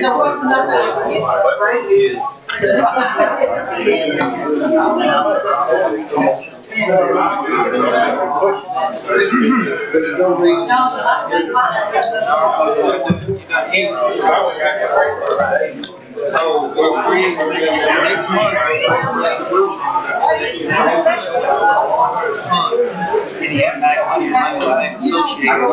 know what's enough So we're creating next month that's a fund. Any impact on the money that associated with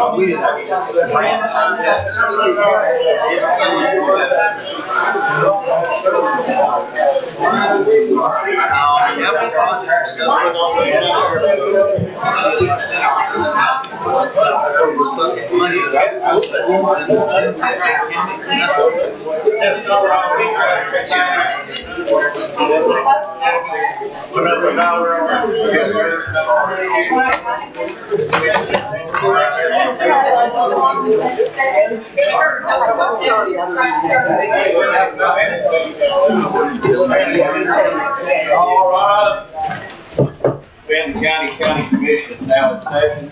All right. Benton County Commission is now in session.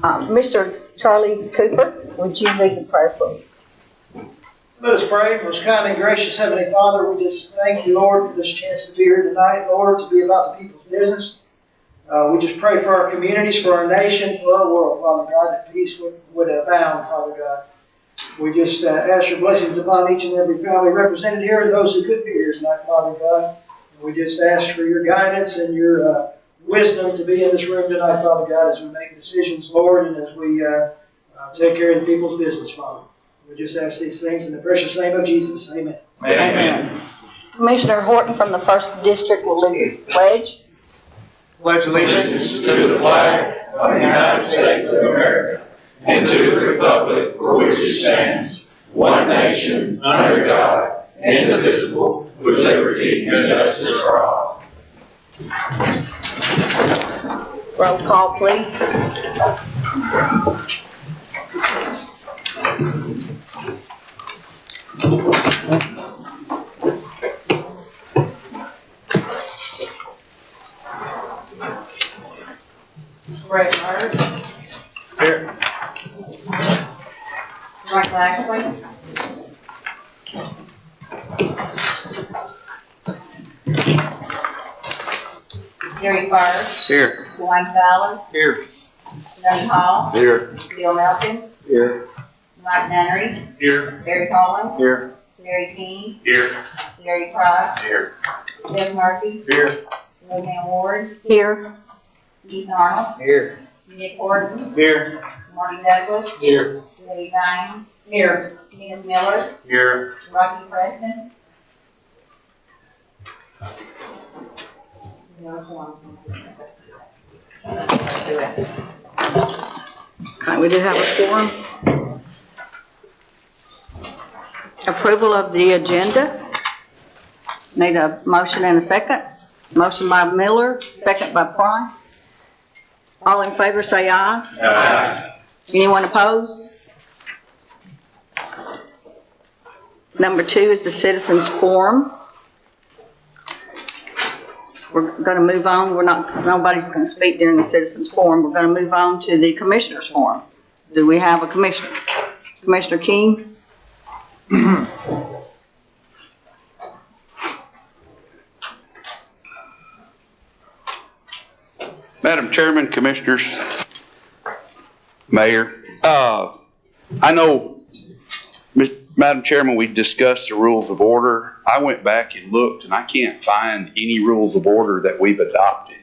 Mr. Charlie Cooper, would you lead the prayer, please? Let us pray. Most kind and gracious Heavenly Father, we just thank you, Lord, for this chance to be here tonight, Lord, to be about the people's business. We just pray for our communities, for our nation, for our world, Father God, that peace would abound, Father God. We just ask your blessings upon each and every family represented here and those who couldn't be here tonight, Father God. And we just ask for your guidance and your wisdom to be in this room tonight, Father God, as we make decisions, Lord, and as we take care of the people's business, Father. We just ask these things in the precious name of Jesus. Amen. Amen. Commissioner Horton from the 1st District will lead the pledge. Pledge allegiance to the flag of the United States of America and to the republic for which it stands, one nation, under God, indivisible, with liberty and justice for all. Roll call, please. Ray Carter. Here. Mike Lashley. Gary Fire. Here. Dwayne Fowler. Here. Sonny Hall. Here. Bill Melton. Here. Mike Nunnery. Here. Barry Collins. Here. Mary King. Here. Gary Price. Here. Jeff Murphy. Here. Roseanne Ward. Here. Keith Arnold. Here. Nick Horton. Here. Marty Douglas. Here. Billy Vine. Here. Kenneth Miller. Here. Rocky Preston. We do have a quorum. Approval of the agenda. Need a motion and a second. Motion by Miller, second by Price. All in favor say aye. Aye. Anyone opposed? Number 2 is the citizens forum. We're going to move on. Nobody's going to speak during the citizens forum. We're going to move on to the commissioners forum. Do we have a commissioner? Commissioner King? Madam Chairman, Commissioners, Mayor, I know, Madam Chairman, we discussed the rules of order. I went back and looked, and I can't find any rules of order that we've adopted.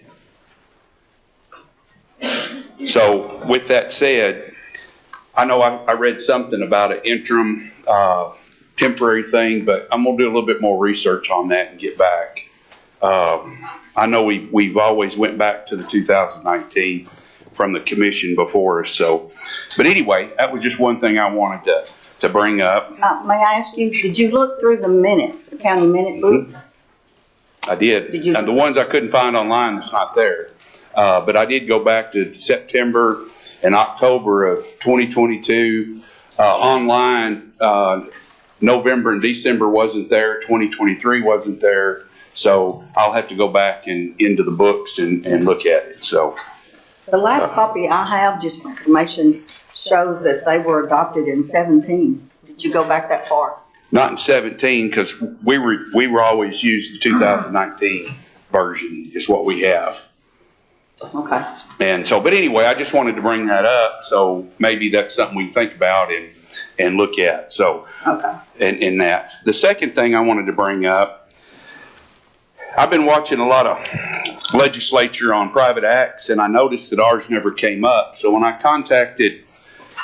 So with that said, I know I read something about an interim temporary thing, but I'm going to do a little bit more research on that and get back. I know we've always went back to the 2019 from the commission before us. So, but anyway, that was just one thing I wanted to bring up. May I ask you, did you look through the minutes, the county minute books? I did. Did you? And the ones I couldn't find online, it's not there. But I did go back to September and October of 2022 online. November and December wasn't there. 2023 wasn't there. So I'll have to go back and into the books and look at it. So The last copy I have, just for information, shows that they were adopted in 17. Did you go back that far? Not in 17, because we were always used the 2019 version is what we have. Okay. And so, but anyway, I just wanted to bring that up, so maybe that's something we can think about and look at. So, Okay. in that. The second thing I wanted to bring up, I've been watching a lot of legislature on private acts, and I noticed that ours never came up. So when I contacted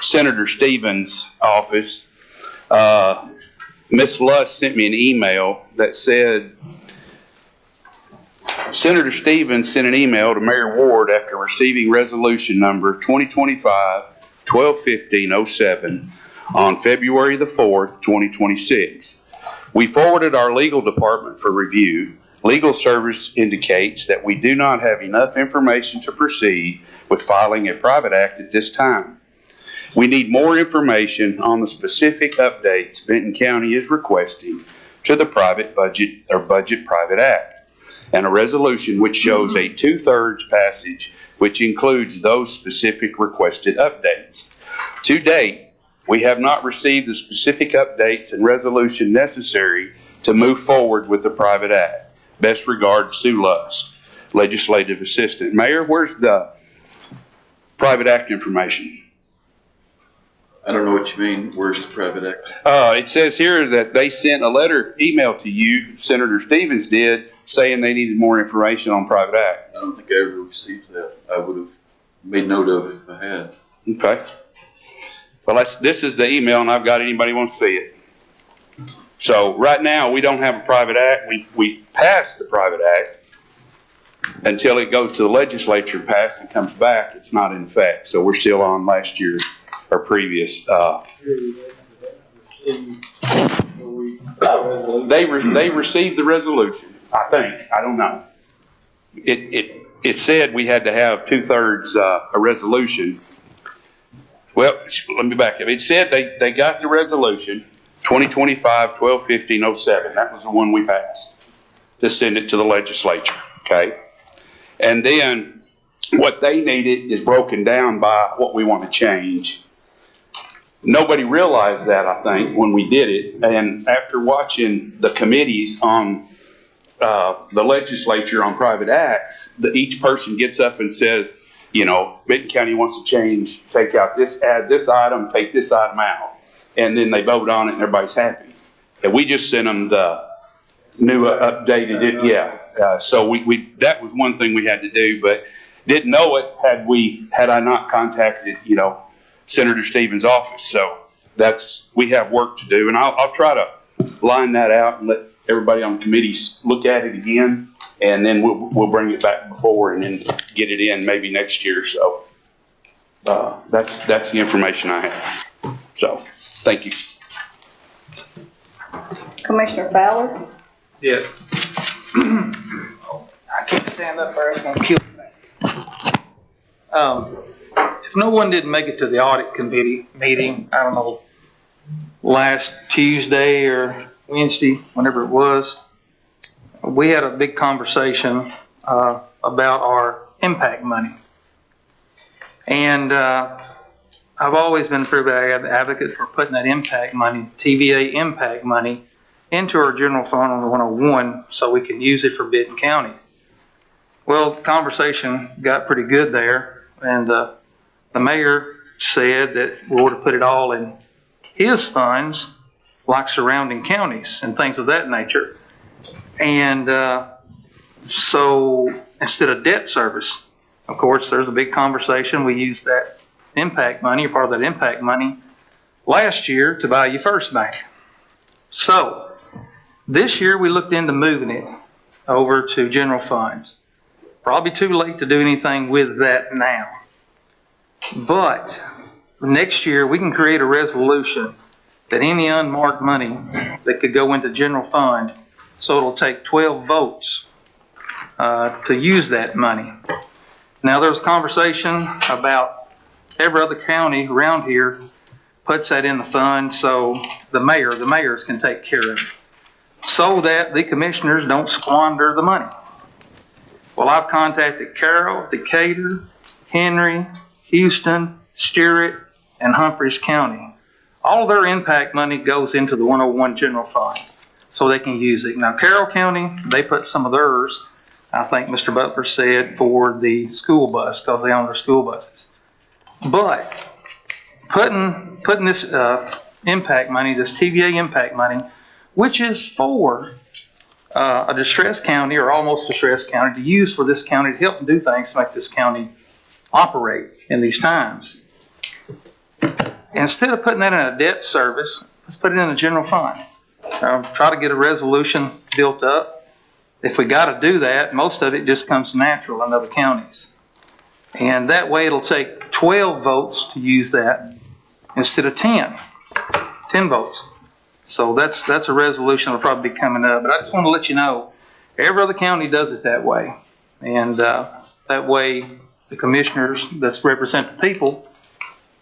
Senator Stevens' office, Ms. Luss sent me an email that said, Senator Stevens sent an email to Mayor Ward after receiving resolution number 2025-1215-07 on February the 4th, 2026. We forwarded our legal department for review. Legal service indicates that we do not have enough information to proceed with filing a private act at this time. We need more information on the specific updates Benton County is requesting to the private budget private act, and a resolution which shows a 2/3 passage which includes those specific requested updates. To date, we have not received the specific updates and resolution necessary to move forward with the private act. Best regards, Sue Lusk, Legislative Assistant. Mayor, where's the private act information? I don't know what you mean. Where's the private act? It says here that they sent a email to you, Senator Stevens did, saying they needed more information on private act. I don't think I ever received that. I would have made note of it if I had. Okay. Well, this is the email, and I've got anybody wants to see it. So right now, we don't have a private act. We passed the private act until it goes to the legislature, passed and comes back. It's not in effect. So we're still on last year's or previous. They received the resolution, I think. I don't know. It said we had to have 2/3 a resolution. Well, let me back up. It said they got the resolution, 2025-1215-07. That was the one we passed to send it to the legislature, okay? And then what they needed is broken down by what we want to change. Nobody realized that, I think, when we did it. And after watching the committees on the legislature on private acts, each person gets up and says, you know, Benton County wants to change, take out this, add this item, take this item out. And then they vote on it and everybody's happy. And we just sent them the new updated, so we that was one thing we had to do, but didn't know it had I not contacted, you know, Senator Stevens' office. So we have work to do, and I'll try to line that out and let everybody on committees look at it again, and then we'll bring it back before and then get it in maybe next year. So that's the information I have. So thank you. Commissioner Fowler? Yes. I can't stand up there, it's gonna kill me. If no one didn't make it to the audit committee meeting, I don't know, last Tuesday or Wednesday, whenever it was, we had a big conversation about our impact money. And I've always been a pretty big advocate for putting that impact money, TVA impact money, into our general fund on the 101 so we can use it for Benton County. Well, the conversation got pretty good there, and the mayor said that we ought to put it all in his funds, like surrounding counties and things of that nature. And so instead of debt service, of course, there's a big conversation. We used that impact money, or part of that impact money, last year to buy First Bank. So this year we looked into moving it over to general funds. Probably too late to do anything with that now. But next year we can create a resolution that any unmarked money that could go into general fund, so it'll take 12 votes to use that money. Now there's conversation about every other county around here puts that in the fund so the mayors can take care of it, so that the commissioners don't squander the money. Well, I've contacted Carroll, Decatur, Henry, Houston, Stewart, and Humphreys County. All of their impact money goes into the 101 general fund, so they can use it. Now, Carroll County, they put some of theirs, I think Mr. Butler said, for the school bus, because they own their school buses. But putting this impact money, this TVA impact money, which is for a distressed county or almost distressed county, to use for this county to help them do things to make this county operate in these times. Instead of putting that in a debt service, let's put it in a general fund. Try to get a resolution built up. If we got to do that, most of it just comes natural in other counties. And that way it'll take 12 votes to use that instead of 10 votes. So that's a resolution that'll probably be coming up. But I just want to let you know, every other county does it that way. And that way the commissioners that represent the people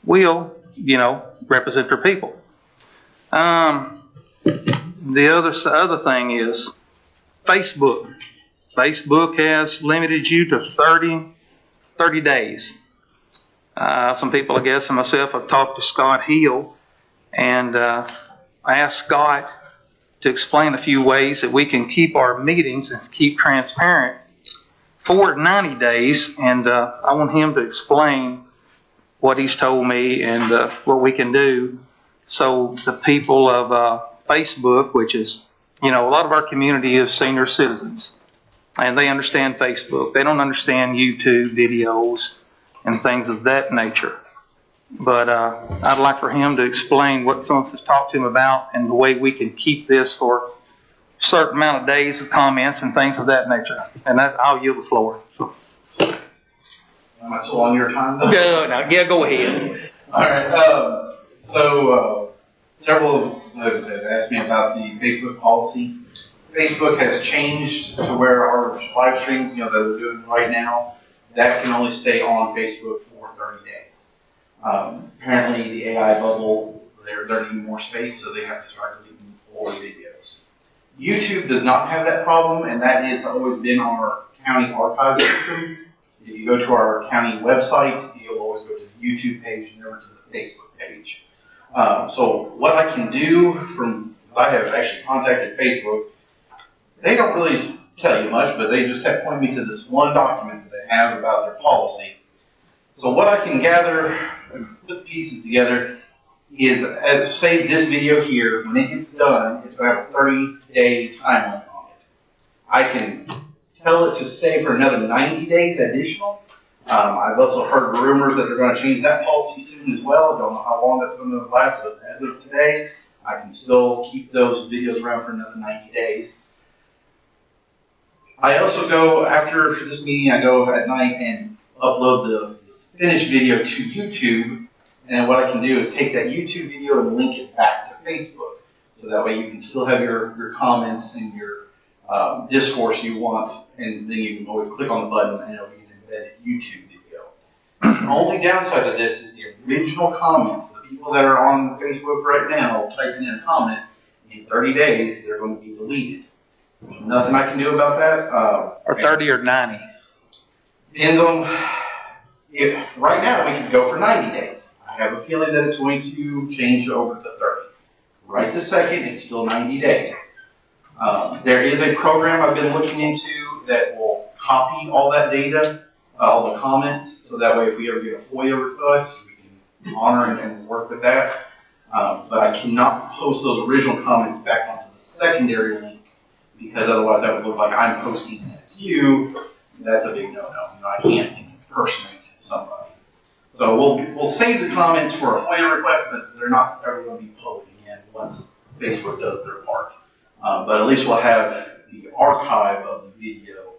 will, represent their people. The other thing is Facebook. Facebook has limited you to 30 days. Some people, I guess, and myself, have talked to Scott Hill, and I asked Scott to explain a few ways that we can keep our meetings and keep transparent for 90 days, and I want him to explain what he's told me and what we can do so the people of Facebook, which is, a lot of our community is senior citizens, and they understand Facebook. They don't understand YouTube videos and things of that nature. But I'd like for him to explain what someone has talked to him about and the way we can keep this for a certain amount of days of comments and things of that nature. And I'll yield the floor. So. Am I still on your time though? Go ahead. All right. Several have asked me about the Facebook policy. Facebook has changed to where our live streams, that we're doing right now, that can only stay on Facebook for 30 days. Apparently the AI bubble, they're needing more space, so they have to start deleting all the videos. YouTube does not have that problem, and that has always been our county archive system. If you go to our county website, you'll always go to the YouTube page, never to the Facebook page. So what I can do I have actually contacted Facebook. They don't really tell you much, but they just kept pointing me to this one document that they have about their policy. So what I can gather and put the pieces together is, as say this video here, when it gets done, it's going to have a 30-day time limit on it. I can tell it to stay for another 90 days additional. I've also heard rumors that they're going to change that policy soon as well. I don't know how long that's going to last, but as of today, I can still keep those videos around for another 90 days. I also go, after this meeting, I go at night and upload the finished video to YouTube. And what I can do is take that YouTube video and link it back to Facebook. So that way you can still have your comments and your discourse you want, and then you can always click on the button and it'll be an embedded YouTube video. The only downside to this is the original comments. The people that are on Facebook right now typing in a comment, in 30 days, they're going to be deleted. There's nothing I can do about that. Or 30 or 90. Depends on, if right now we could go for 90 days. I have a feeling that it's going to change over to 30. Right this second, it's still 90 days. There is a program I've been looking into that will copy all that data, all the comments, so that way if we ever get a FOIA request, we can honor and work with that. But I cannot post those original comments back onto the secondary link, because otherwise that would look like I'm posting it as you. That's a big no-no. I can't impersonate somebody. So we'll save the comments for a FOIA request, but they're not ever going to be public again once Facebook does their part. But at least we'll have the archive of the video,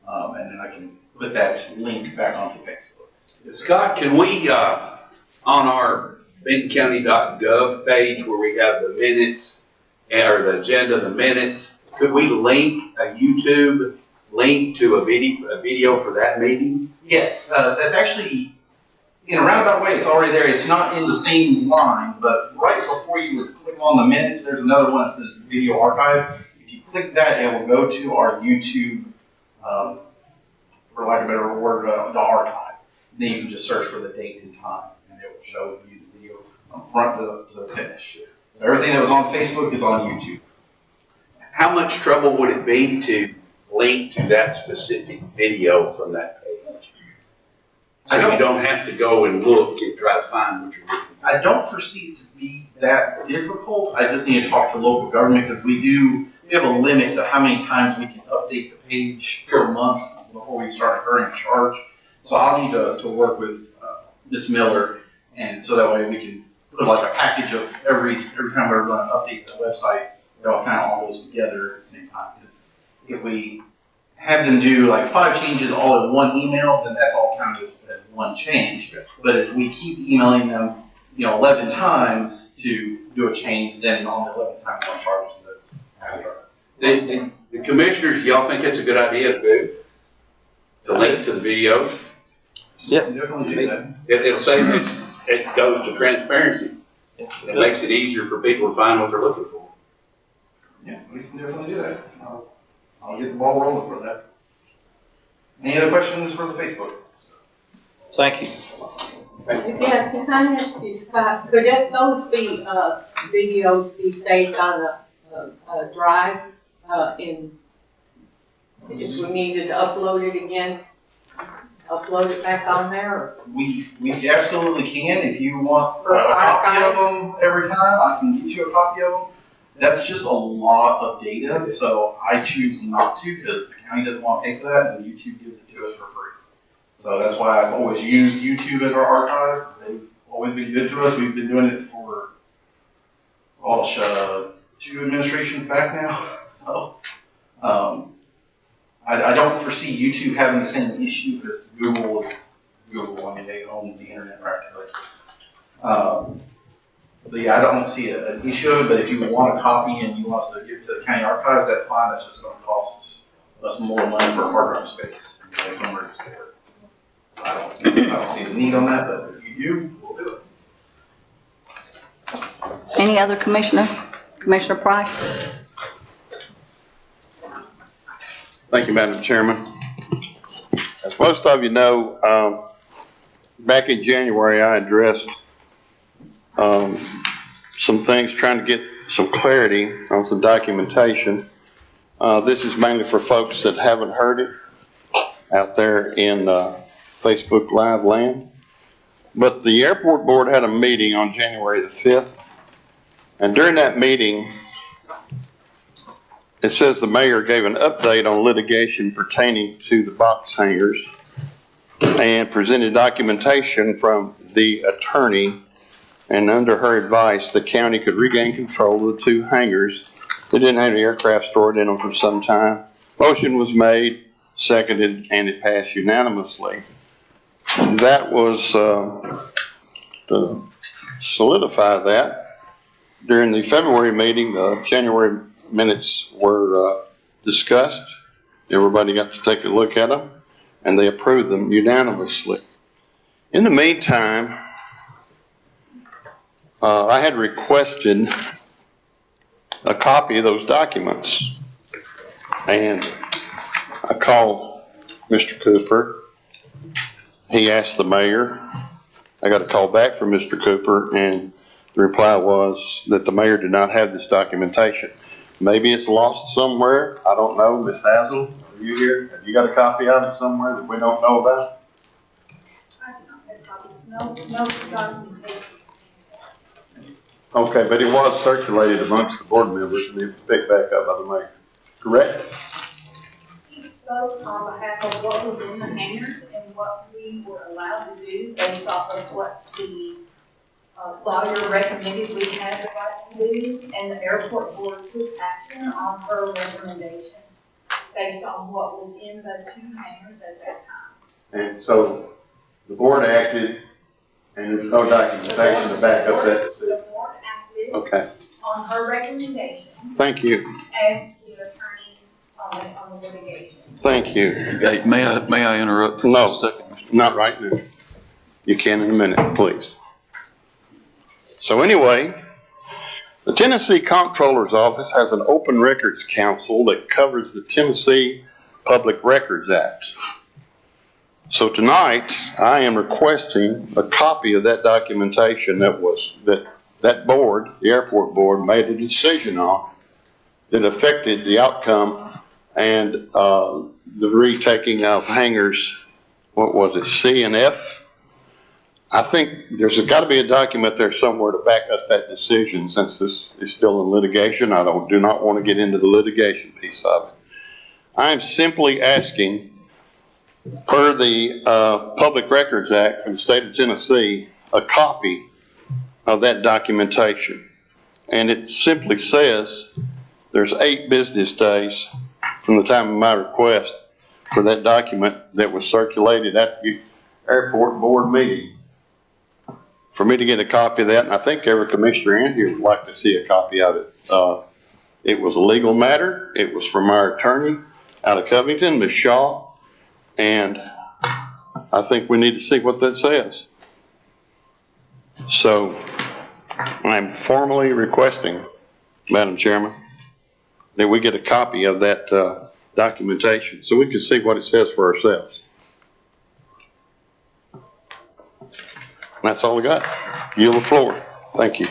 and then I can put that link back onto Facebook. Scott, can we, on our bentoncounty.gov page where we have the minutes, or the agenda, the minutes, could we link a YouTube link to a video for that meeting? Yes, that's actually, in a roundabout way, it's already there. It's not in the same line, but right before you would click on the minutes, there's another one that says video archive. If you click that, it will go to our YouTube, for lack of a better word, the archive. then you can just search for the date and time, and it will show you the video from front to finish. So everything that was on Facebook is on YouTube. How much trouble would it be to link to that specific video from that page? So you don't have to go and look and try to find what you're looking for. I don't foresee it to be that difficult. I just need to talk to local government because we have a limit to how many times we can update the page per month before we start incurring a charge. So I'll need to work with Ms. Miller, and so that way we can put like a package of every time we're going to update the website, it all kind of all goes together at the same time. Because if we have them do like 5 changes all in one email, then that's all kind of one change. But if we keep emailing them, 11 times to do a change, then on the 11th time one charge. That's extra. The commissioners, y'all think that's a good idea to do? To link to the videos? Yeah, definitely do that. It'll say it goes to transparency. It makes it easier for people to find what they're looking for. Yeah, we can definitely do that. I'll get the ball rolling for that. Any other questions for the Facebook? Thank you. Yeah, can I ask you, Scott, could those videos be saved on a drive, if we needed to upload it again, upload it back on there? Or? We absolutely can. If you want a copy of them every time, I can get you a copy of them. That's just a lot of data, so I choose not to because the county doesn't want to pay for that, and YouTube gives it to us for free. So that's why I've always used YouTube as our archive. They've always been good to us. We've been doing it for, 2 administrations back now. So I don't foresee YouTube having the same issue because Google is Google. I mean, they own the internet practically. But yeah, I don't see an issue of it, but if you want a copy and you want us to give it to the county archives, that's fine. That's just going to cost us more money for hard drive space. Somewhere to store it. I don't see the need on that, but if you do, we'll do it. Any other commissioner? Commissioner Price? Thank you, Madam Chairman. As most of you know, back in January, I addressed some things trying to get some clarity on some documentation. This is mainly for folks that haven't heard it out there in Facebook Live land. But the airport board had a meeting on January the 5th. And during that meeting, it says the mayor gave an update on litigation pertaining to the box hangers and presented documentation from the attorney. And under her advice, the county could regain control of the 2 hangars that didn't have the aircraft stored in them for some time. Motion was made, seconded, and it passed unanimously. That was to solidify that. During the February meeting, the January minutes were discussed. Everybody got to take a look at them, and they approved them unanimously. In the meantime, I had requested a copy of those documents, and I called Mr. Cooper. He asked the mayor. I got a call back from Mr. Cooper, and the reply was that the mayor did not have this documentation. Maybe it's lost somewhere. I don't know. Ms. Hazel, are you here? Have you got a copy of it somewhere that we don't know about? No documentation. Okay, but it was circulated amongst the board members and it was picked back up by the mayor. Correct? He spoke on behalf of what was in the hangars and what we were allowed to do based off of what the lawyer recommended we had the right to do, and the airport board took action on her recommendation based on what was in the 2 hangars at that time. And so the board acted and there's no documentation to back up that decision. The board acted Okay, on her recommendation thank you. as the attorney on the litigation. Thank you. Hey, may I interrupt for No. a second? Not right now. You can in a minute, please. So anyway, the Tennessee Comptroller's Office has an open records council that covers the Tennessee Public Records Act. So tonight, I am requesting a copy of that documentation that board, the airport board, made a decision on that affected the outcome and the retaking of hangars, what was it, C and F? I think there's got to be a document there somewhere to back up that decision since this is still in litigation. I do not want to get into the litigation piece of it. I am simply asking, per the Public Records Act for the state of Tennessee, a copy of that documentation. And it simply says there's 8 business days from the time of my request for that document that was circulated at the airport board meeting for me to get a copy of that. And I think every commissioner in here would like to see a copy of it. It was a legal matter. It was from our attorney out of Covington, Ms. Shaw. And I think we need to see what that says. So I'm formally requesting, Madam Chairman, that we get a copy of that documentation so we can see what it says for ourselves. That's all I got. Yield the floor. Thank you.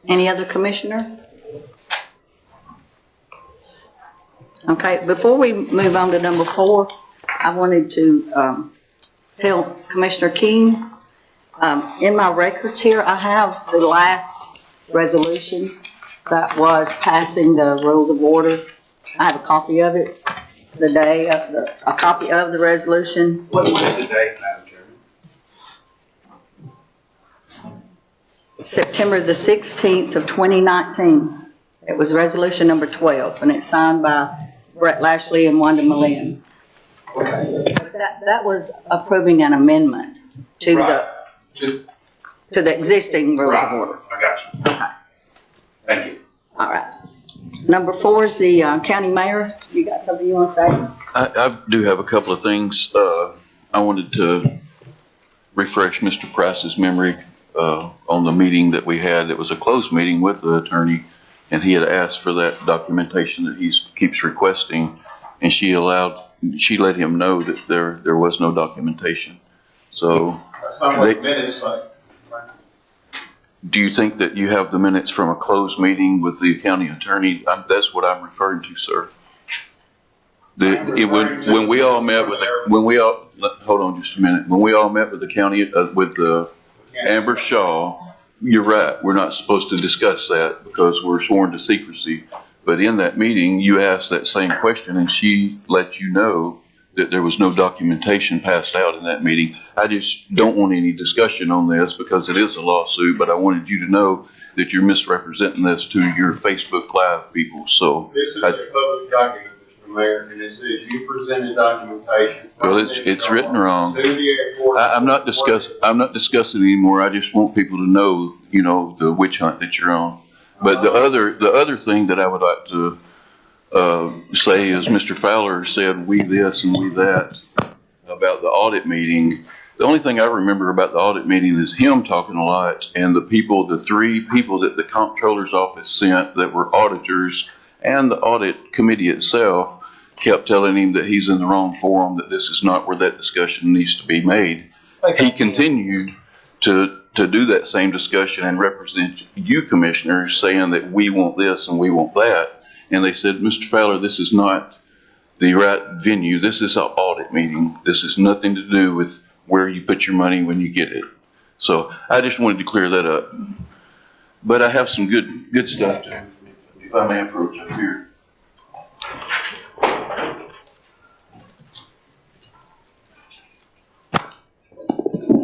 Any other commissioner? Okay, before we move on to number 4, I wanted to tell Commissioner King, in my records here, I have the last resolution that was passing the rules of order. I have a copy of it, a copy of the resolution. What was the date, Madam Chairman? September the 16th of 2019. It was resolution number 12, and it's signed by Brett Lashley and Wanda Malin. That was approving an amendment to the existing rules of order. I got you. Okay. Thank you. All right. Number 4 is the county mayor. You got something you want to say? I do have a couple of things. I wanted to refresh Mr. Price's memory on the meeting that we had. It was a closed meeting with the attorney, and he had asked for that documentation that he keeps requesting, and she let him know that there was no documentation. So That's not what the minutes say. do you think that you have the minutes from a closed meeting with the county attorney? That's what I'm referring to, sir. When we all met with hold on just a minute. When we all met with the county, with Amber Shaw, you're right. We're not supposed to discuss that because we're sworn to secrecy. But in that meeting, you asked that same question, and she let you know that there was no documentation passed out in that meeting. I just don't want any discussion on this because it is a lawsuit, but I wanted you to know that you're misrepresenting this to your Facebook Live people. So This is a public document, Mr. Mayor, and it says you presented documentation. well, it's written wrong. To the airport. I'm not discussing anymore. I just want people to know, the witch hunt that you're on. But the other thing that I would like to say is Mr. Fowler said we this and we that about the audit meeting. The only thing I remember about the audit meeting is him talking a lot, and the 3 people that the comptroller's office sent that were auditors and the audit committee itself kept telling him that he's in the wrong forum, that this is not where that discussion needs to be made. He continued to do that same discussion and represent you commissioners saying that we want this and we want that. And they said, Mr. Fowler, this is not the right venue. This is an audit meeting. This has nothing to do with where you put your money when you get it. So I just wanted to clear that up. But I have some good stuff too, if I may approach up here.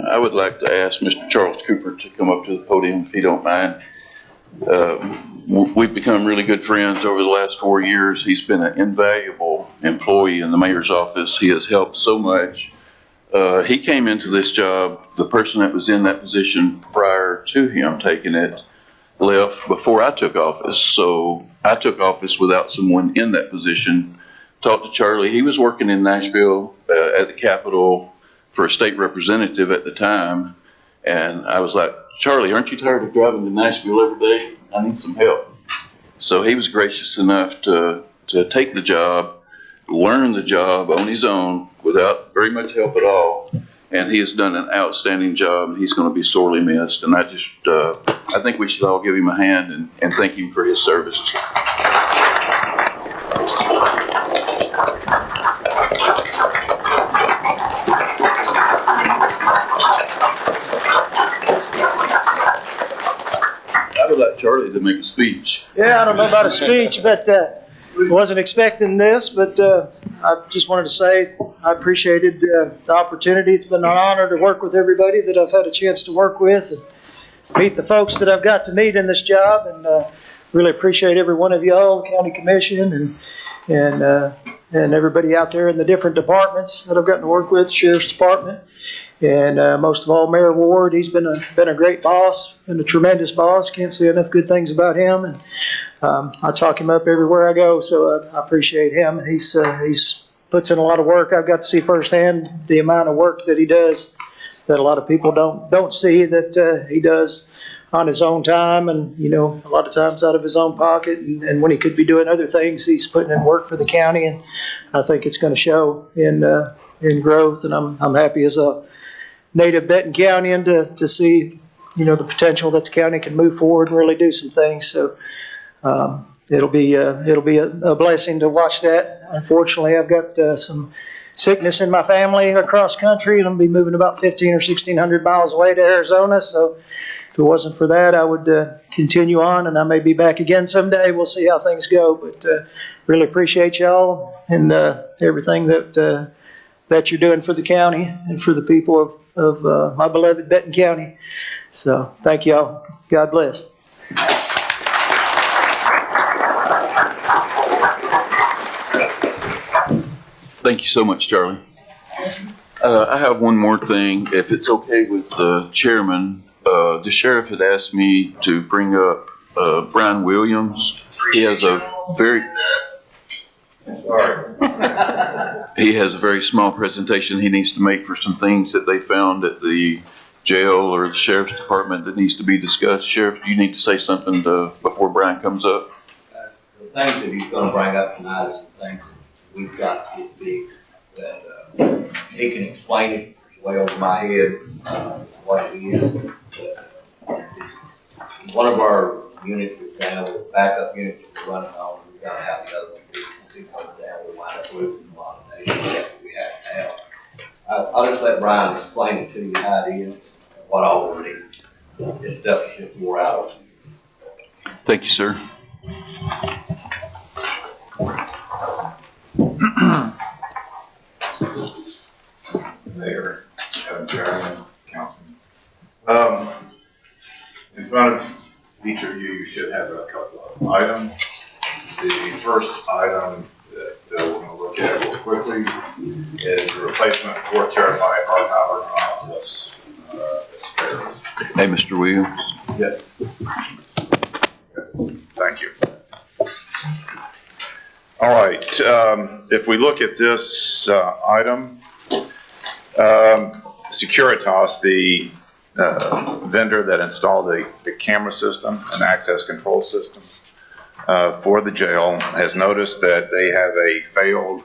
I would like to ask Mr. Charles Cooper to come up to the podium if he don't mind. We've become really good friends over the last 4 years. He's been an invaluable employee in the mayor's office. He has helped so much. He came into this job, the person that was in that position prior to him taking it left before I took office. So I took office without someone in that position. Talked to Charlie. He was working in Nashville at the Capitol for a state representative at the time. And I was like, Charlie, aren't you tired of driving to Nashville every day? I need some help. So he was gracious enough to take the job. learned the job on his own without very much help at all. And he has done an outstanding job, and he's going to be sorely missed. And I think we should all give him a hand and thank him for his service. I would like Charlie to make a speech. Yeah, I don't know about a speech, but wasn't expecting this, but I just wanted to say I appreciated the opportunity. It's been an honor to work with everybody that I've had a chance to work with and meet the folks that I've got to meet in this job, and really appreciate every one of y'all, County Commission, and everybody out there in the different departments that I've gotten to work with, Sheriff's Department, and most of all, Mayor Ward. He's been a great boss, been a tremendous boss. Can't say enough good things about him, and I talk him up everywhere I go, so I appreciate him. He's puts in a lot of work. I've got to see firsthand the amount of work that he does that a lot of people don't see that he does on his own time, and a lot of times out of his own pocket, and when he could be doing other things, he's putting in work for the county, and I think it's going to show in growth. And I'm happy as a native Benton County to see the potential that the county can move forward and really do some things. So it'll be a blessing to watch that. Unfortunately, I've got some sickness in my family across country, and I'll be moving about 1,500 or 1,600 miles away to Arizona. So if it wasn't for that, I would continue on, and I may be back again someday. We'll see how things go, but really appreciate y'all and everything that you're doing for the county and for the people of my beloved Benton County. So thank y'all. God bless. Thank you so much, Charlie. I have one more thing. If it's okay with the chairman, the sheriff had asked me to bring up Brian Williams. He has a very small presentation he needs to make for some things that they found at the jail or the sheriff's department that needs to be discussed. Sheriff, do you need to say something before Brian comes up? The things that he's gonna bring up tonight is the things that we've got to get fixed. That he can explain it way over my head, what it is. One of our units is down, the backup unit that we're running on, we gotta have the other one fixed. It's going down, we'll wind up losing a lot of data that we have to have. I'll just let Brian explain it to you how it is, what all we need. This stuff is just more out of. Thank you, sir. Mayor, Madam Chairman, Councilman. In front of each of you, you should have a couple of items. The first item that we're going to look at real quickly is the replacement 4 terabyte hardcover drive. Hey, Mr. Williams. Yes. Thank you. All right. If we look at this item, Securitas, the vendor that installed the camera system and access control system for the jail, has noticed that they have a failed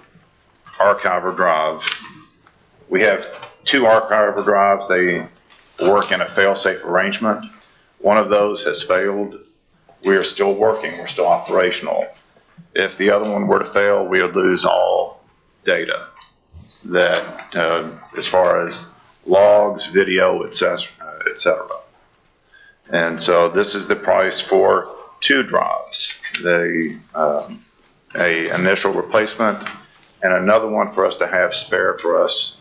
archiver drive. We have 2 archiver drives. They work in a fail-safe arrangement. One of those has failed. We are still working. We're still operational. If the other one were to fail, we would lose all data that, as far as logs, video, et cetera. And so this is the price for 2 drives. A initial replacement and another one for us to have spare for us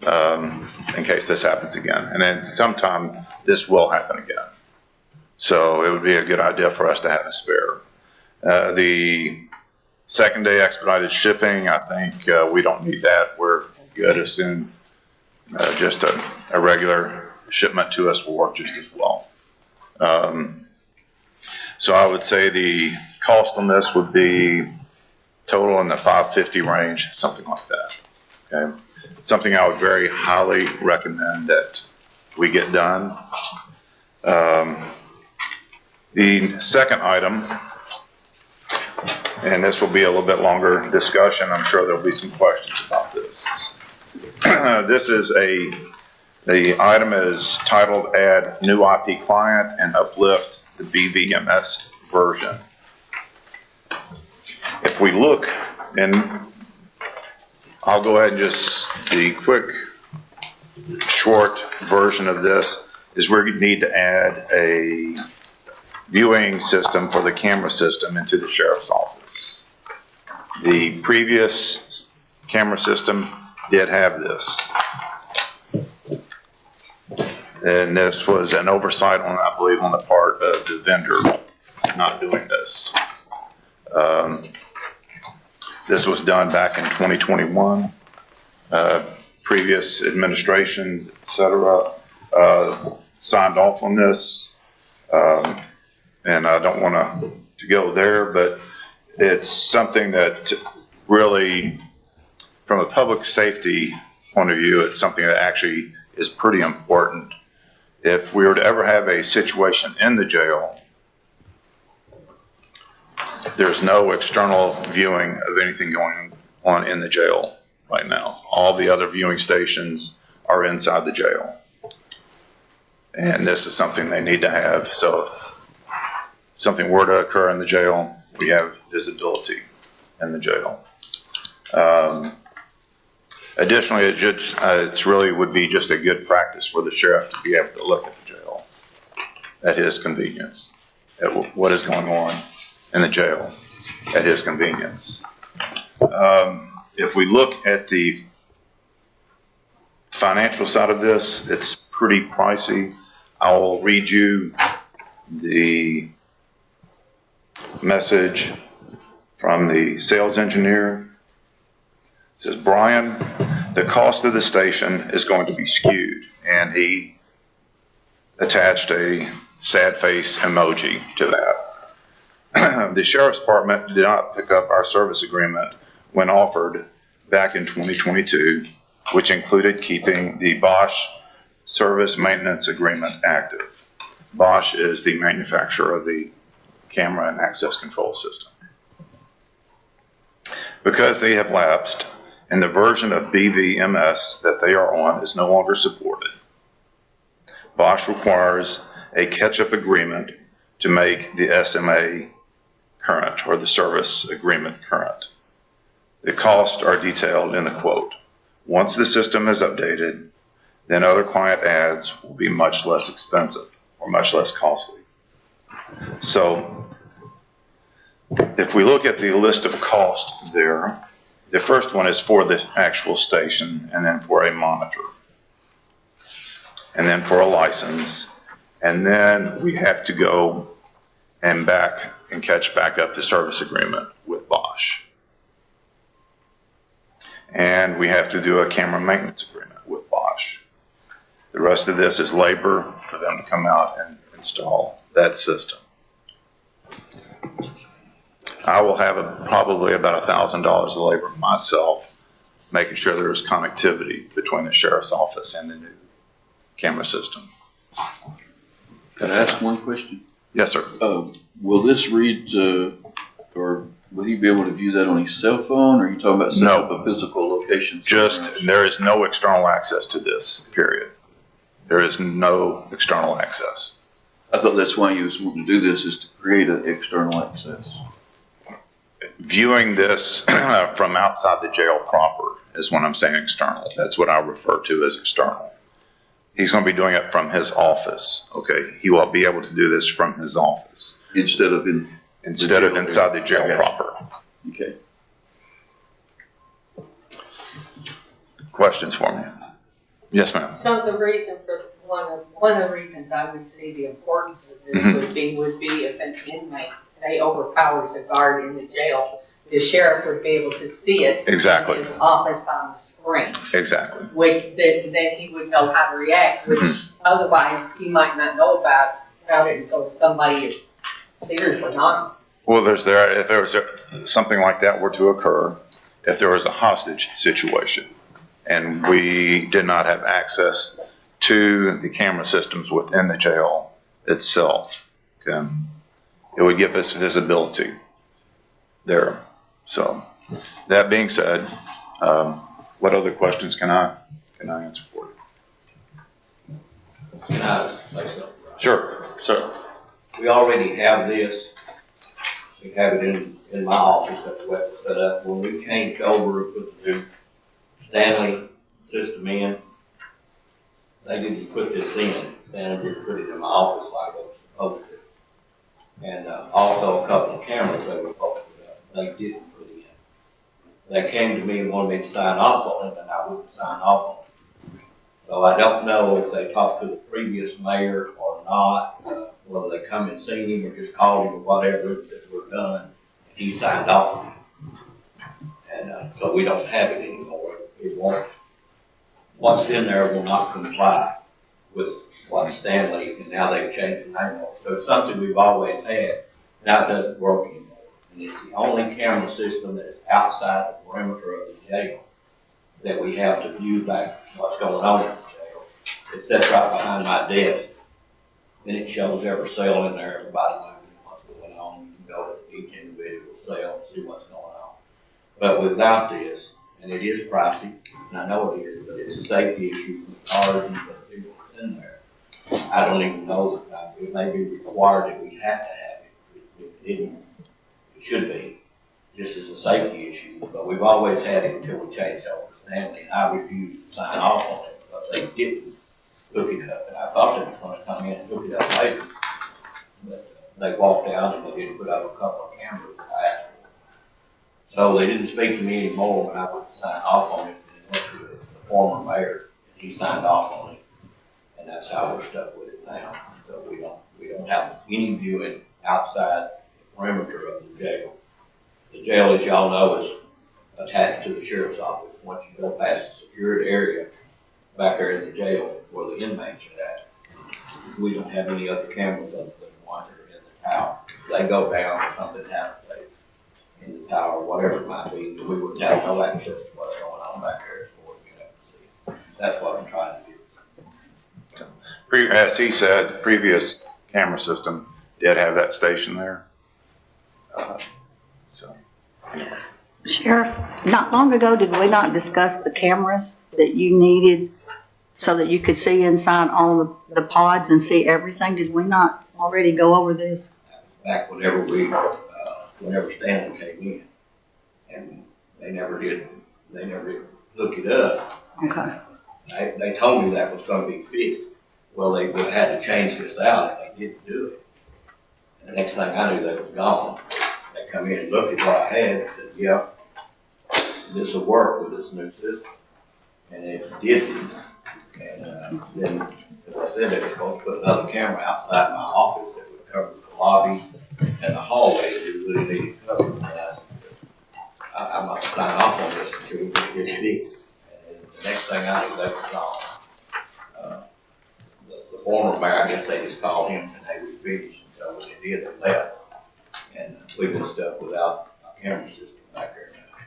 in case this happens again. And then sometime this will happen again. So it would be a good idea for us to have a spare. The second day expedited shipping, I think we don't need that. We're good as soon. Just a regular shipment to us will work just as well. So I would say the cost on this would be total in the $550 range, something like that. Okay, something I would very highly recommend that we get done. The second item And this will be a little bit longer discussion. I'm sure there'll be some questions about this. This is the item is titled Add New IP Client and Uplift the BVMS version. If we look, and I'll go ahead and just, the quick, short version of this is we need to add a viewing system for the camera system into the sheriff's office. The previous camera system did have this. And this was an oversight on, I believe, on the part of the vendor not doing this. This was done back in 2021. Previous administrations, et cetera, signed off on this. And I don't want to go there, but it's something that really, from a public safety point of view, it's something that actually is pretty important. If we were to ever have a situation in the jail, there's no external viewing of anything going on in the jail right now. All the other viewing stations are inside the jail. And this is something they need to have. So if something were to occur in the jail, we have visibility in the jail. Additionally, it's really would be just a good practice for the sheriff to be able to look at the jail at his convenience, at what is going on in the jail at his convenience. If we look at the financial side of this, it's pretty pricey. I will read you the message from the sales engineer. It says, Brian, the cost of the station is going to be skewed. And he attached a sad face emoji to that. The Sheriff's Department did not pick up our service agreement when offered back in 2022, which included keeping the Bosch service maintenance agreement active. Bosch is the manufacturer of the camera and access control system. Because they have lapsed and the version of BVMS that they are on is no longer supported, Bosch requires a catch-up agreement to make the SMA current, or the service agreement current. The costs are detailed in the quote. Once the system is updated, then other client ads will be much less expensive or much less costly. So if we look at the list of costs there, the first one is for the actual station, and then for a monitor, and then for a license, and then we have to go and catch back up the service agreement with Bosch. And we have to do a camera maintenance agreement with Bosch. The rest of this is labor for them to come out and install that system. I will have probably about $1,000 of labor myself, making sure there's connectivity between the sheriff's office and the new camera system. Can I ask one question? Yes, sir. Will this read, or will he be able to view that on his cell phone, or are you talking about setting up a physical location? There is no external access to this, period. There is no external access. I thought that's why you was wanting to do this, is to create an external access. Viewing this from outside the jail proper is when I'm saying external. That's what I refer to as external. He's going to be doing it from his office, okay? He will be able to do this from his office. Instead of inside the jail proper. Okay. Questions for me? Yes, ma'am. So the reason for, one of the reasons I would see the importance of this would be if an inmate, say, overpowers a guard in the jail, the sheriff would be able to see it Exactly. in his office on the screen. Exactly. Which then he would know how to react, which otherwise he might not know about it until somebody is seriously harmed. Well, if there was something like that were to occur, if there was a hostage situation and we did not have access to the camera systems within the jail itself, okay, it would give us visibility. there. So, that being said, what other questions can I answer for you? Can I say something? Sure, sir. We already have this. We have it in my office, that's the way it's set up. When we changed over and put the new Stanley system in, they didn't put this in. Stanley didn't put it in my office like they were supposed to. And also a couple of cameras they were supposed to put up, they didn't put in. They came to me and wanted me to sign off on it, and I wouldn't sign off on it. So I don't know if they talked to the previous mayor or not, whether they come and seen him or just called him or whatever, and said we're done, and he signed off on it. And so we don't have it anymore. It won't. What's in there will not comply with what Stanley, and now they've changed the name of it. So it's something we've always had. Now it doesn't work anymore. And it's the only camera system that is outside the perimeter of the jail that we have to view back what's going on in the jail. It sits right behind my desk, and it shows every cell in there, everybody moving, what's going on. You can go to each individual cell and see what's going on. But without this, and it is pricey, and I know it is, but it's a safety issue for the cars and for the people that's in there. I don't even know that it may be required that we have to have it. If it didn't, it should be. This is a safety issue, but we've always had it until we changed over to Stanley, and I refused to sign off on it because they didn't hook it up. And I thought they was going to come in and hook it up later, but they walked out and they did put up a couple of cameras that I asked for. So they didn't speak to me anymore when I went to sign off on it, and it went to the former mayor, and he signed off on it, and that's how we're stuck with it now. So we don't have any viewing outside the perimeter of the jail. The jail, as y'all know, is attached to the sheriff's office. Once you go past the secured area back there in the jail where the inmates are at, we don't have any other cameras other than the ones that are in the tower. If they go down or something happens in the tower, whatever it might be, we would have no access to what's going on back there before we get up to see. That's what I'm trying to do. As he said, the previous camera system did have that station there. Sheriff, not long ago, did we not discuss the cameras that you needed so that you could see inside all the pods and see everything? Did we not already go over this? Back whenever Stanley came in, and they never did look it up. Okay. They told me that was gonna be fixed. Well, they would have had to change this out, and they didn't do it. And the next thing I knew, they was gone. They come in and looked at what I had and said, yeah, this will work with this new system. And it didn't. And then, as I said, they were supposed to put another camera outside my office that would cover the lobby and the hallway that we really needed covered. And I'm not signing off on this until we get it fixed. And the next thing I knew, they were gone. The former mayor, I guess they just called him and they would finish. And so when they did, they left. And we've been stuck without a camera system back there now.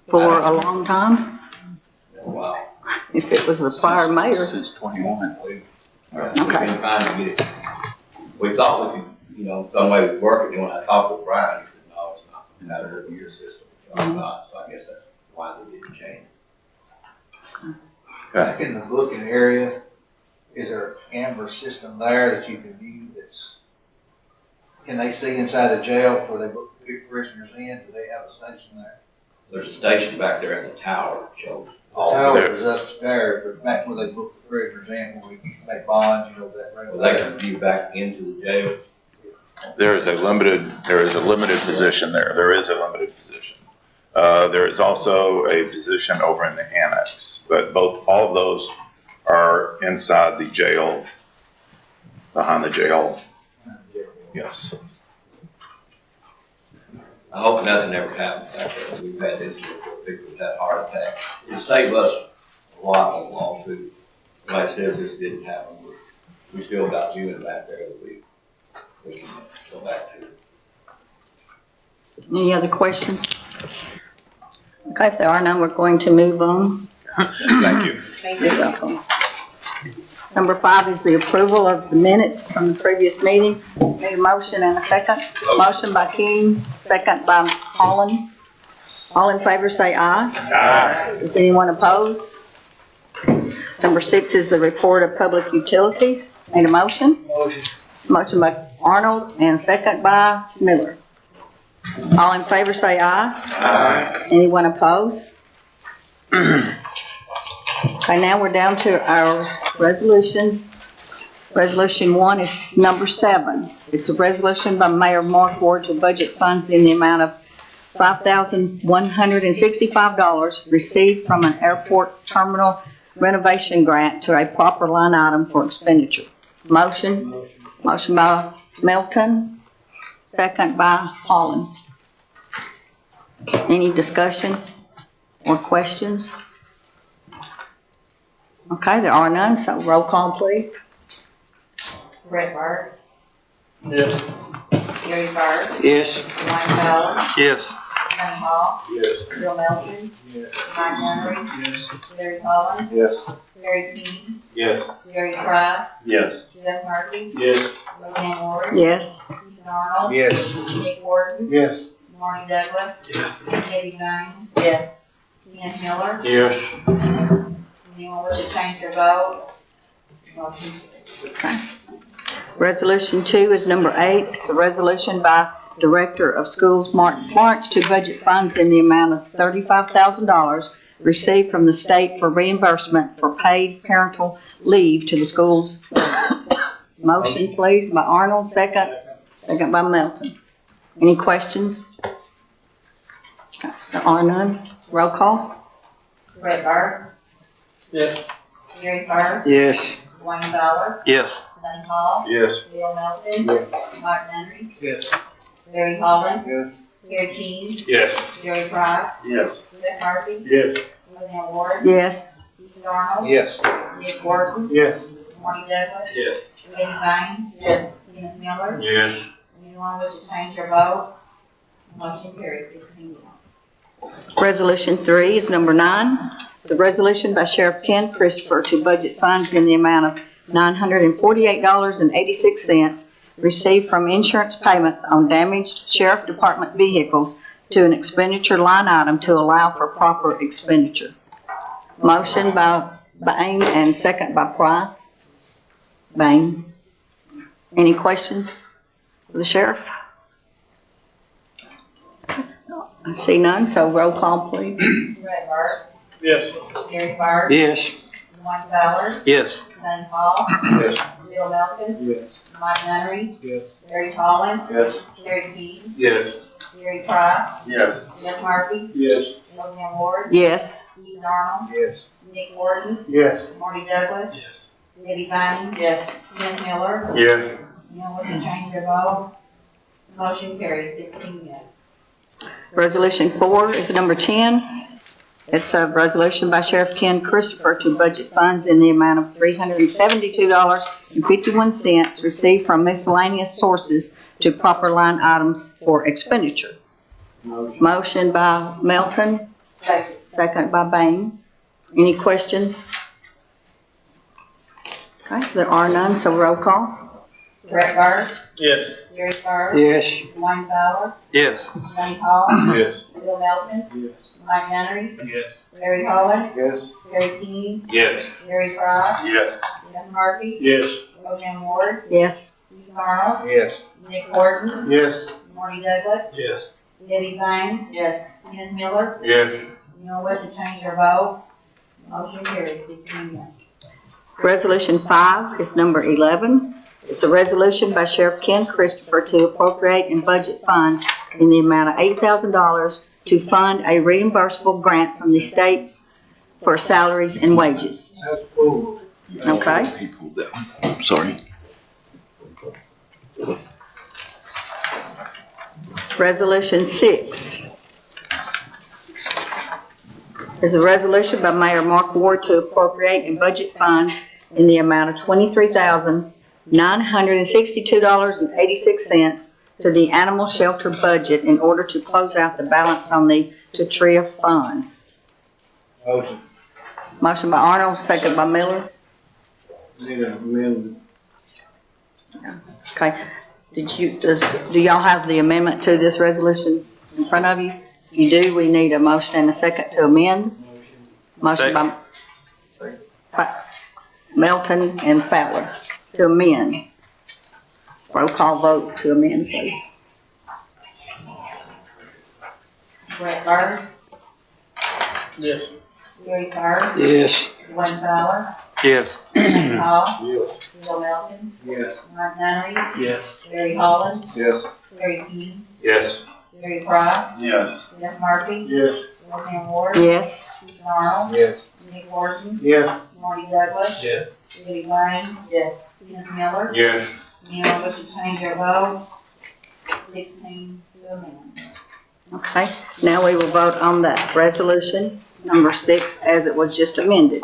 For a long time? Wow. If it was the prior mayor. Since 21. We've been trying to get it. We thought we could, some way we work it. And when I talked with Brian, he said, no, it's not. It's not a year system. So I guess that's why they didn't change it. Back in the booking area, is there a camera system there that you can view can they see inside the jail before they book the prisoners in? Do they have a station there? There's a station back there in the tower that shows The all tower is upstairs, but back where they book the prisoners in, where we make bonds, that regular. Well, they can view back into the jail. There is a limited position there. There is a limited position. There is also a position over in the annex, but all of those are inside the jail, behind the jail. Yes. I hope nothing ever happens back there. We've had this before, people have had heart attacks. It saved us a lot on lawsuit. Like I said, this didn't happen. We still got viewing back there that we can go back to. Any other questions? Okay, if there are none, we're going to move on. Thank you. Thank You're you. welcome. Number 5 is the approval of the minutes from the previous meeting. Need a motion and a second. Motion by King, second by Holland. All in favor say aye. Aye. Does anyone oppose? Number 6 is the report of public utilities. Need a motion? Motion. Motion by Arnold and second by Miller. All in favor say aye. Aye. Anyone oppose? Okay, now we're down to our resolutions. Resolution 1 is number 7. It's a resolution by Mayor Mark Ward to budget funds in the amount of $5,165 received from an airport terminal renovation grant to a proper line item for expenditure. Motion? Motion by Melton, second by Holland. Any discussion or questions? Okay, there are none, so roll call, please. Brett Bart, Yes. Gary Bart, Yes. Wayne Fowler, Yes. Kenny Hall, Yes. Bill Melton, Yes. Mike Henry, Yes. Larry Collins, Yes. Gary King, Yes. Gary Price, Yes. Jeff Murphy, Yes. Roseanne Ward, Yes. Ethan Arnold, Yes. Nick Horton, Yes. Marty Douglas, Yes. Debbie Vane. Yes. Ken Miller. Yes. Anyone wish to change their vote? Motion Okay. Resolution 2 is number 8. It's a resolution by Director of Schools Mark Florence to budget funds in the amount of $35,000 received from the state for reimbursement for paid parental leave to the schools. Motion, please, by Arnold, second. Second by Melton. Any questions? Okay, there are none. Roll call. Brett Bart, Yes. Gary Bart, Yes. Wayne Fowler, Yes. Kenny Hall, Yes. Bill Melton, Yes. Mike Henry, Yes. Larry Holland, Yes. Gary King, Yes. Gary Price, Yes. Jeff Murphy, Yes. Roseanne Ward, Yes. Ethan Arnold, Yes. Nick Horton, Yes. Marty Douglas, Yes. Debbie Vane. Yes. Kenneth Miller. Yes. Anyone wish to change their vote? Motion carries 16 yes. Resolution 3 is number 9. It's a resolution by Sheriff Ken Christopher to budget funds in the amount of $948.86 received from insurance payments on damaged Sheriff Department vehicles to an expenditure line item to allow for proper expenditure. Motion by Bain and second by Price. Bain. Any questions for the sheriff? I see none, so roll call, please. Brett Bart, Yes. Gary Bart, Yes. Wayne Fowler, Yes. Kenny Hall, Yes. Bill Melton, Yes. Mike Henry, Yes. Larry Holland, Yes. Gary King, Yes. Gary Price, Yes. Jeff Murphy, Yes. Roseanne Ward, Yes. Ethan Arnold, Yes. Nick Horton, Yes. Marty Douglas, Yes. Debbie Vane. Yes. Ken Miller. Yes. Anyone wish to change their vote? Motion carries 16 yes. Resolution 4 is number 10. It's a resolution by Sheriff Ken Christopher to budget funds in the amount of $372.51 received from miscellaneous sources to proper line items for expenditure. Motion by Melton, Second. second by Bain. Any questions? Okay, there are none, so roll call. Brett Bart, Yes. Gary Bart, Yes. Wayne Fowler, Yes. Kenny Hall, Yes. Bill Melton, Yes. Mike Henry, Yes. Larry Holland, Yes. Gary King, Yes. Gary Price, Yes. Jeff Murphy, Yes. Roseanne Ward, Yes. Ethan Arnold, Yes. Nick Horton, Yes. Marty Douglas, Yes. Debbie Vane. Yes. Kenneth Miller. Yes. Anyone wish to change their vote? Motion carries 16 yes. Resolution 5 is number 11. It's a resolution by Sheriff Ken Christopher to appropriate and budget funds in the amount of $8,000 to fund a reimbursable grant from the states for salaries and wages. Okay? People that one. Sorry. Resolution 6 is a resolution by Mayor Mark Ward to appropriate and budget funds in the amount of $23,962.86 to the animal shelter budget in order to close out the balance on the Tetria Fund. Motion. Motion by Arnold, second by Miller. Okay, do y'all have the amendment to this resolution in front of you? If you do, we need a motion and a second to amend. Motion by Melton and Fowler to amend. Roll call vote to amend, please. Brett Byrd, Yes. Gary Byrd, Yes. Dwayne Fowler, Yes. Sonny Hall, Yes. Bill Melton, Yes. Mike Nunnery, Yes. Barry Holland, Yes. Gary King, Yes. Gary Price, Yes. Jeff Murphy, Yes. Roseanne Ward, Yes. Keith Arnold, Yes. Nick Horton, Yes. Marty Douglas, Yes. Eddie Wayne, Yes. Kenneth Miller. Yes. Anyone wish to change their vote? 16 to amend. Okay, now we will vote on that resolution, number 6, as it was just amended.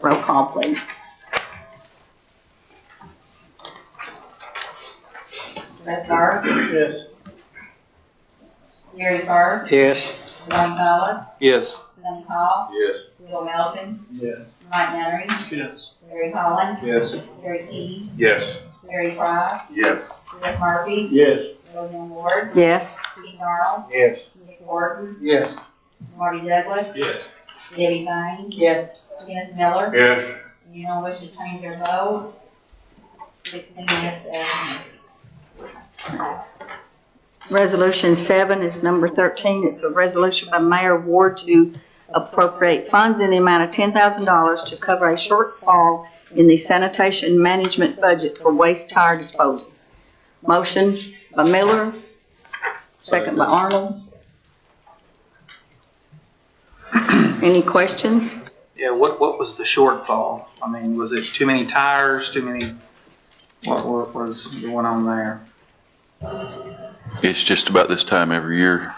Roll call, please. Brett Byrd, Yes. Gary Byrd, Yes. Dwayne Fowler, Yes. Sonny Hall, Yes. Bill Melton, Yes. Mike Nunnery, Yes. Barry Holland, Yes. Gary King, Yes. Gary Price, Yes. Jeff Murphy, Yes. Roseanne Ward, Yes. Keith Arnold, Yes. Nick Horton, Yes. Marty Douglas, Yes. Debbie Bain, Yes. Kenneth Miller. Yes. Anyone wish to change their vote? 16 yes as amended. Resolution 7 is number 13. It's a resolution by Mayor Ward to appropriate funds in the amount of $10,000 to cover a shortfall in the sanitation management budget for waste tire disposal. Motion by Miller, second by Arnold. Any questions? Yeah, what was the shortfall? I mean, was it too many tires, too many, what was going on there? It's just about this time every year.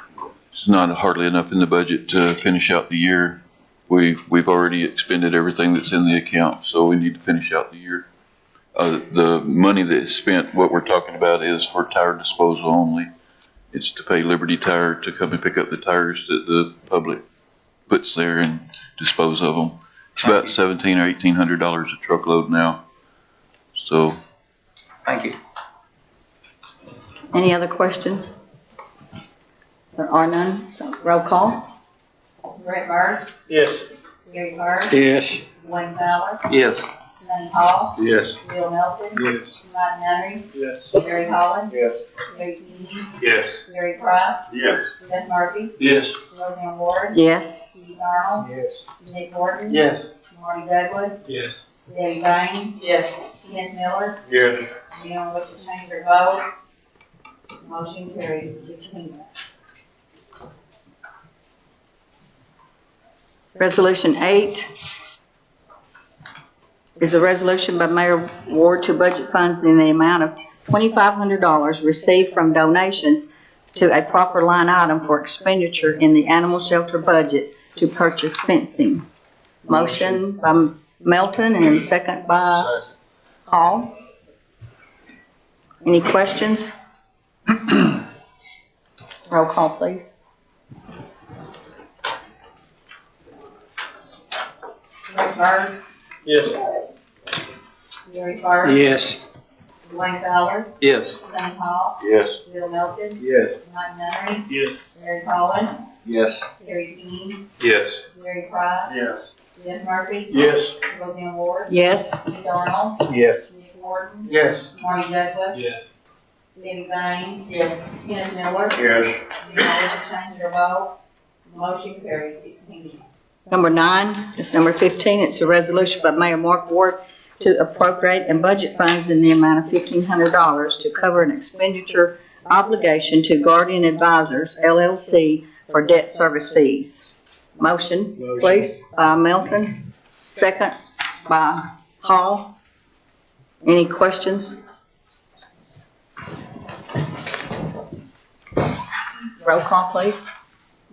It's not hardly enough in the budget to finish out the year. We've already expended everything that's in the account, so we need to finish out the year. The money that is spent, what we're talking about is for tire disposal only. It's to pay Liberty Tire to come and pick up the tires that the public puts there and dispose of them. It's about $1,700 or $1,800 a truckload now. So. Thank you. Any other question? There are none, so roll call. Brett Byrd, Yes. Gary Byrd, Yes. Dwayne Fowler, Yes. Sonny Hall, Yes. Bill Melton, Yes. Mike Nunnery, Yes. Barry Holland, Yes. Gary King, Yes. Gary Price, Yes. Jeff Murphy, Yes. Roseanne Ward, Yes. Keith Arnold, Yes. Nick Horton, Yes. Marty Douglas, Yes. Debbie Bain, Yes. Kenneth Miller. Yes. Anyone wish to change their vote? Motion carries 16 yes. Resolution 8 is a resolution by Mayor Ward to budget funds in the amount of $2,500 received from donations to a proper line item for expenditure in the animal shelter budget to purchase fencing. Motion by Melton and second by Hall. Any questions? Roll call, please. Brett Byrd, Yes. Gary Byrd, Yes. Dwayne Fowler, Yes. Sonny Hall, Yes. Bill Melton, Yes. Mike Nunnery, Yes. Barry Holland, Yes. Gary King, Yes. Gary Price, Yes. Jeff Murphy, Yes. Roseanne Ward, Yes. Keith Arnold, Yes. Nick Horton, Yes. Marty Douglas, Yes. Debbie Bain, Yes. Kenneth Miller. Yes. Anyone wish to change their vote? Motion carries 16 yes. Number 9 is number 15. It's a resolution by Mayor Mark Ward to appropriate and budget funds in the amount of $1,500 to cover an expenditure obligation to Guardian Advisors, LLC, for debt service fees. Motion, please, by Melton. Second by Hall. Any questions? Roll call, please.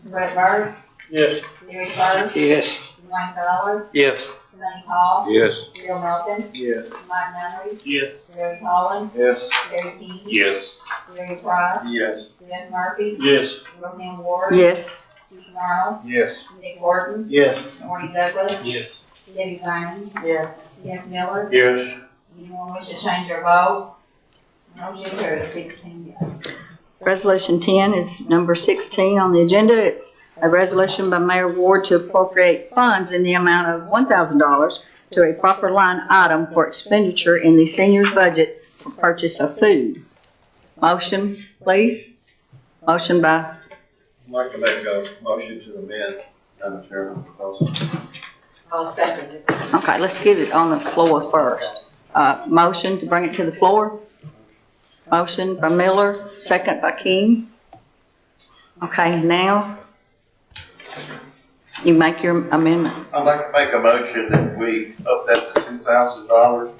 Brett Byrd, Yes. Gary Byrd, Yes. Dwayne Fowler, Yes. Sonny Hall, Yes. Bill Melton, Yes. Mike Nunnery, Yes. Barry Holland, Yes. Gary King, Yes. Gary Price, Yes. Jeff Murphy, Yes. Roseanne Ward, Yes. Keith Arnold, Yes. Nick Horton, Yes. Marty Douglas, Yes. Debbie Bain, Yes. Jeff Miller, Yes. anyone wish to change their vote? Motion carries 16 yes. Resolution 10 is number 16 on the agenda. It's a resolution by Mayor Ward to appropriate funds in the amount of $1,000 to a proper line item for expenditure in the seniors' budget for purchase of food. Motion, please. Motion by, I'd like to make a motion to amend, Madam Chairman, proposal. I'll second it. okay, let's get it on the floor first. Motion to bring it to the floor. Motion by Miller, second by King. Okay, now you make your amendment. I'd like to make a motion that we up that to $2,000.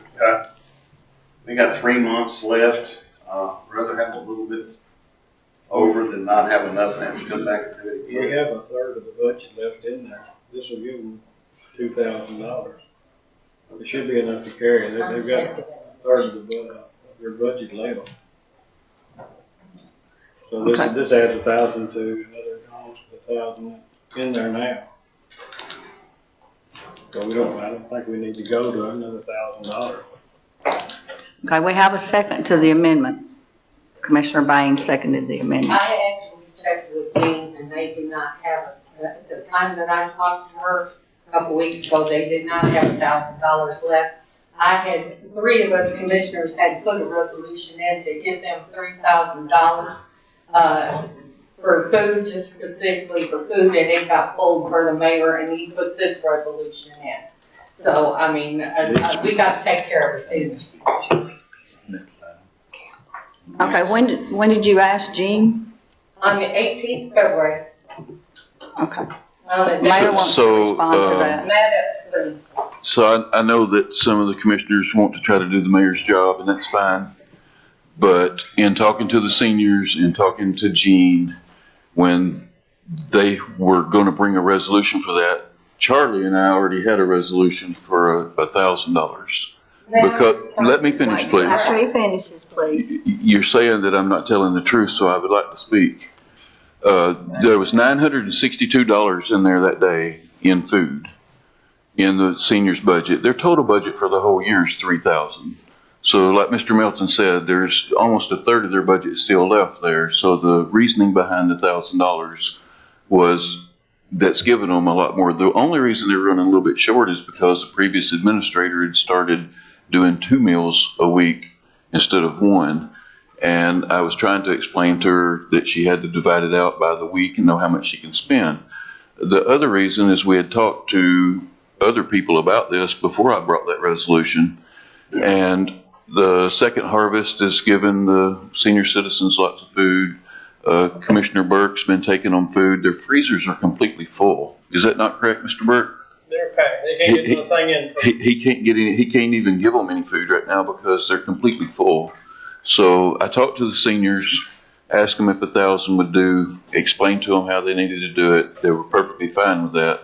We got 3 months left. Rather have a little bit over than not have enough and have to come back and do it We again. have a third of the budget left in there. This will give them $2,000. It should be enough to carry. They've got a third of their budget left. So Okay. this adds 1,000 to another, almost 1,000 in there now. So I don't think we need to go to another $1,000. Okay, we have a second to the amendment. Commissioner Bain seconded the amendment. I actually checked with Jean and they do not have it. The time that I talked to her a couple weeks ago, they did not have $1,000 left. I had, 3 of us commissioners had put a resolution in to give them $3,000 for food, just specifically for food, and it got pulled for the mayor and he put this resolution in. So, I mean, we got to take care of our seniors. Okay, when did you ask Jean? On the 18th of February. Okay. Mayor wants to So, respond to that. Matt Epstein. So I know that some of the commissioners want to try to do the mayor's job, and that's fine. But in talking to the seniors and talking to Jean, when they were going to bring a resolution for that, Charlie and I already had a resolution for $1,000. Because, let me finish, please. After he finishes, please. You're saying that I'm not telling the truth, so I would like to speak. There was $962 in there that day in food in the seniors' budget. Their total budget for the whole year is $3,000. So like Mr. Melton said, there's almost a third of their budget still left there. So the reasoning behind the $1,000 was that's given them a lot more. The only reason they're running a little bit short is because the previous administrator had started doing 2 meals a week instead of 1. And I was trying to explain to her that she had to divide it out by the week and know how much she can spend. The other reason is we had talked to other people about this before I brought that resolution. And the Second Harvest has given the senior citizens lots of food. Commissioner Burke's been taking on food. Their freezers are completely full. Is that not correct, Mr. Burke? They're packed. They can't get nothing in. He can't get any, he can't even give them any food right now because they're completely full. So I talked to the seniors, asked them if 1,000 would do, explained to them how they needed to do it. They were perfectly fine with that.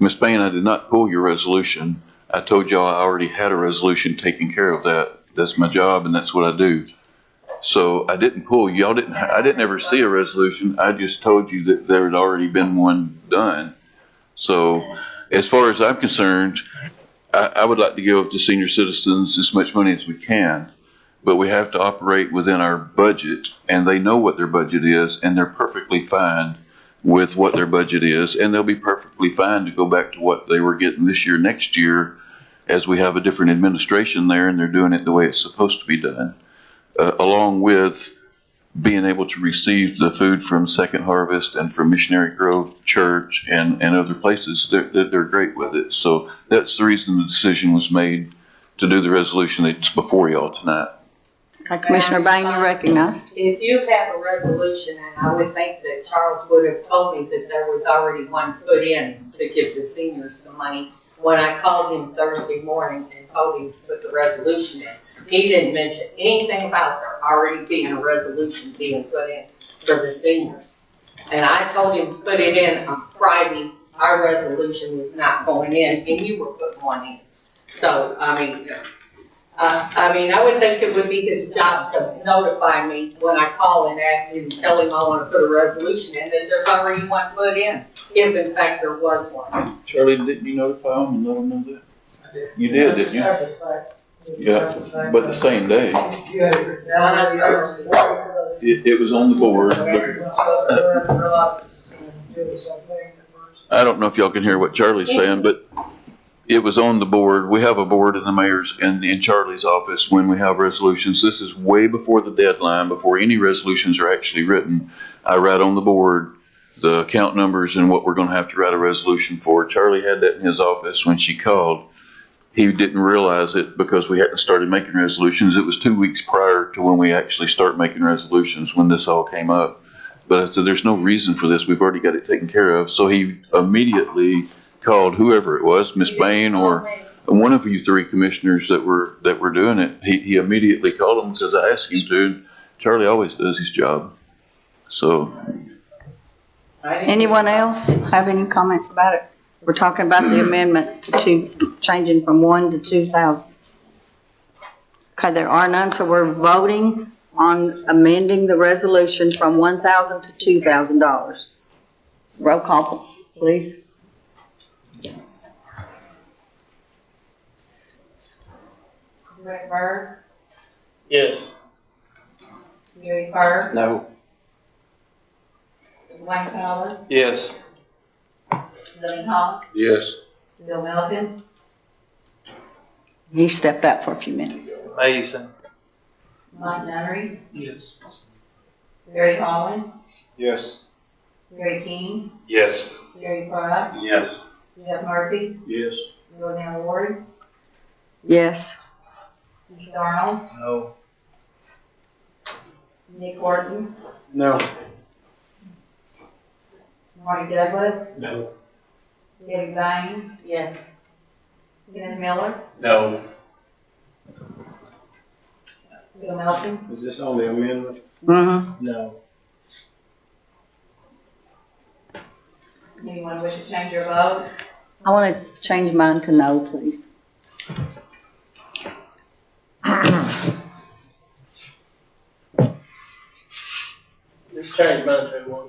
Ms. Bain, I did not pull your resolution. I told y'all I already had a resolution taking care of that. That's my job and that's what I do. So I didn't pull, I didn't ever see a resolution. I just told you that there had already been one done. So as far as I'm concerned, I would like to give to senior citizens as much money as we can. But we have to operate within our budget, and they know what their budget is, and they're perfectly fine with what their budget is, and they'll be perfectly fine to go back to what they were getting this year, next year, as we have a different administration there, and they're doing it the way it's supposed to be done, along with being able to receive the food from Second Harvest and from Missionary Grove Church and other places. They're great with it. So that's the reason the decision was made to do the resolution that's before y'all tonight. Okay, Commissioner Bain, you're recognized. If you have a resolution, and I would think that Charles would have told me that there was already one put in to give the seniors some money. When I called him Thursday morning and told him to put the resolution in, he didn't mention anything about there already being a resolution being put in for the seniors. And I told him to put it in on Friday. Our resolution was not going in, and you were putting one in. So, I would think it would be his job to notify me when I call and ask him, tell him I want to put a resolution in, that there's already one put in, if in fact there was one. Charlie, didn't you notify them and let them know that? I You did, didn't you? After the fact. Yeah, but the same day. You had it written down. It was on the board, I don't know if y'all can hear what Charlie's saying, but it was on the board. We have a board in the mayor's and in Charlie's office when we have resolutions. This is way before the deadline, before any resolutions are actually written. I write on the board the account numbers and what we're gonna have to write a resolution for. Charlie had that in his office when she called. He didn't realize it because we hadn't started making resolutions. It was 2 weeks prior to when we actually start making resolutions when this all came up. But I said, there's no reason for this. We've already got it taken care of. So he immediately called whoever it was, Miss Bain or one of you three commissioners that were doing it. He immediately called him because I asked him to. Charlie always does his job. So. Anyone else have any comments about it? We're talking about the amendment to changing from 1 to 2,000. Okay, there are none, so we're voting on amending the resolution from $1,000 to $2,000. Roll call, please. Brett Bird, Yes. Gary Fur, No. Dwayne Fowler, Yes. Sonny Hall, Yes. Bill Melton, He stepped out for a few minutes. Amazing. Mike Nunnery, Yes. Barry Holland, Yes. Gary King, Yes. Gary Price, Yes. Jeff Murphy, Yes. Roseanne Ward, Yes. Keith Arnold, No. Nick Horton, No. Marty Douglas, No. Debbie Bain. Yes. Kenneth Miller, No. Bill Melton, Is this on the amendment? Mm-hmm. No. anyone wish to change their vote? I want to change mine to no, please. Just change mine to 1.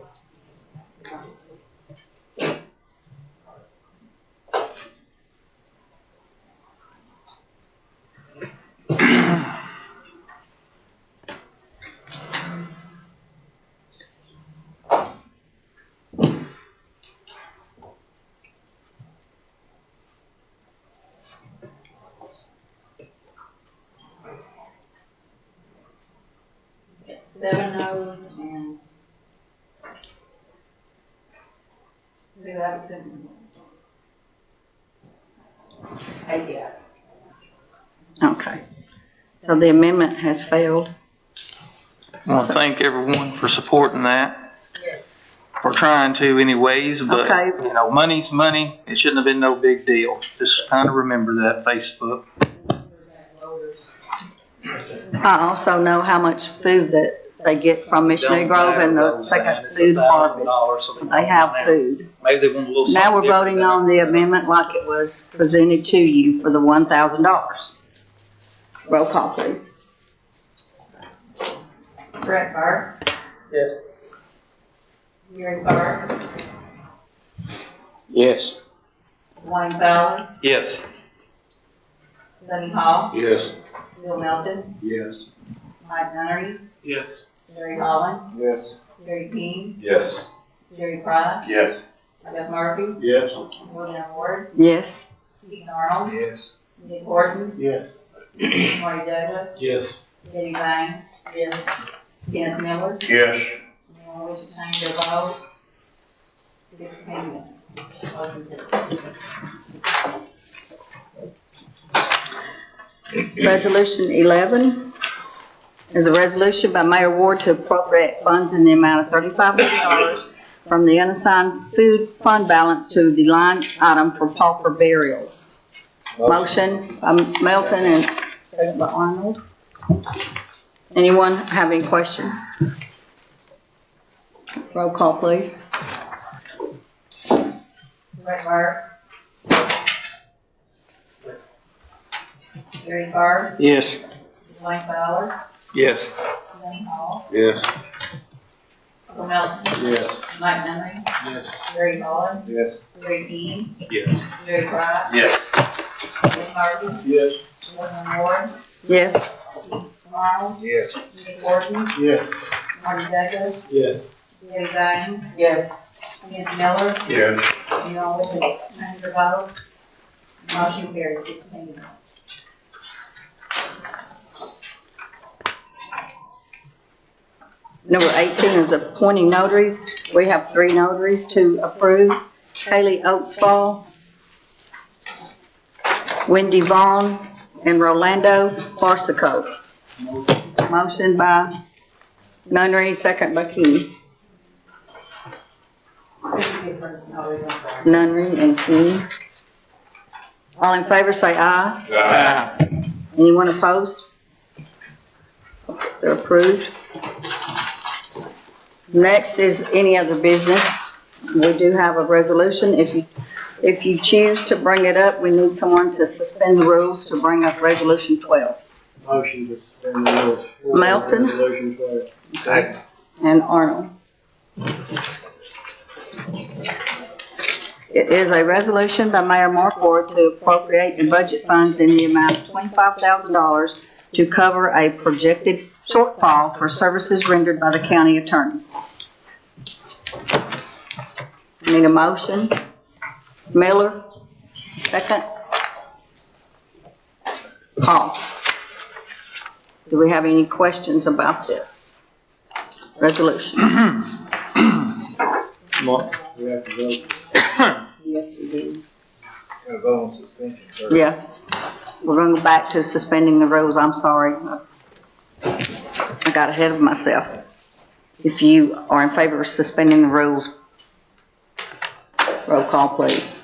Got 7 noes and 2 absent. 8 yes. Okay. So the amendment has failed. I want to thank everyone for supporting that. For trying to anyways, but, Okay. you know, money's money. It shouldn't have been no big deal. Just kind of remember that, Facebook. I also know how much food that they get from Missionary Don't Grove and matter, the second Roseanne. It's food $1,000, harvest. so They have food. Maybe they want a little Now something we're different voting than on the amendment like it was presented to you for the $1,000. Roll call, please. Brett Bird, Yes. Gary Fur, Yes. Dwayne Fowler, Yes. Sonny Hall, Yes. Bill Melton, Yes. Mike Nunnery, Yes. Barry Holland, Yes. Gary King, Yes. Gary Price, Yes. Jeff Murphy, Yes. Roseanne Ward, Yes. Keith Arnold, Yes. Nick Horton, Yes. Marty Douglas, Yes. Debbie Bain. Yes. Kenneth Miller, Yes. anyone wish to change their vote? 16 yes. Motion carries. Resolution 11 is a resolution by Mayor Ward to appropriate funds in the amount of $3,500 from the unassigned food fund balance to the line item for pauper burials. Motion by Melton and second by Arnold. Anyone have any questions? Roll call, please. Brett Bird. Gary Fur, Yes. Dwayne Fowler, Yes. Sonny Hall, Yes. Bill Melton, Yes. Mike Nunnery, Yes. Barry Holland, Yes. Gary King, Yes. Gary Price, Yes. Jeff Harvey, Yes. William Ward, Yes. Steve Arnold, Yes. Nick Horton, Yes. Marty Douglas, Yes. Debbie Ryan, Yes. Smith Miller, Yes. you all with it, change your vote. Motion carries 16. Number 18 is appointing notaries. We have 3 notaries to approve. Haley Oatsfall, Wendy Vaughn, and Rolando Barsico. Motion by Nunnery, second by Key. Nunnery and Key. All in favor say aye. Aye. Anyone opposed? They're approved. Next is any other business. We do have a resolution. If you choose to bring it up, we need someone to suspend the rules to bring up Resolution 12. Motion to suspend the rules. Melton? Resolution 12. Second. And Arnold. It is a resolution by Mayor Mark Ward to appropriate the budget funds in the amount of $25,000 to cover a projected shortfall for services rendered by the county attorney. Need a motion? Miller, second. Paul. Do we have any questions about this resolution? We have to vote. Yes, we do. Gotta vote on suspension first. Yeah. We're going to go back to suspending the rules. I'm sorry. I got ahead of myself. If you are in favor of suspending the rules, roll call, please.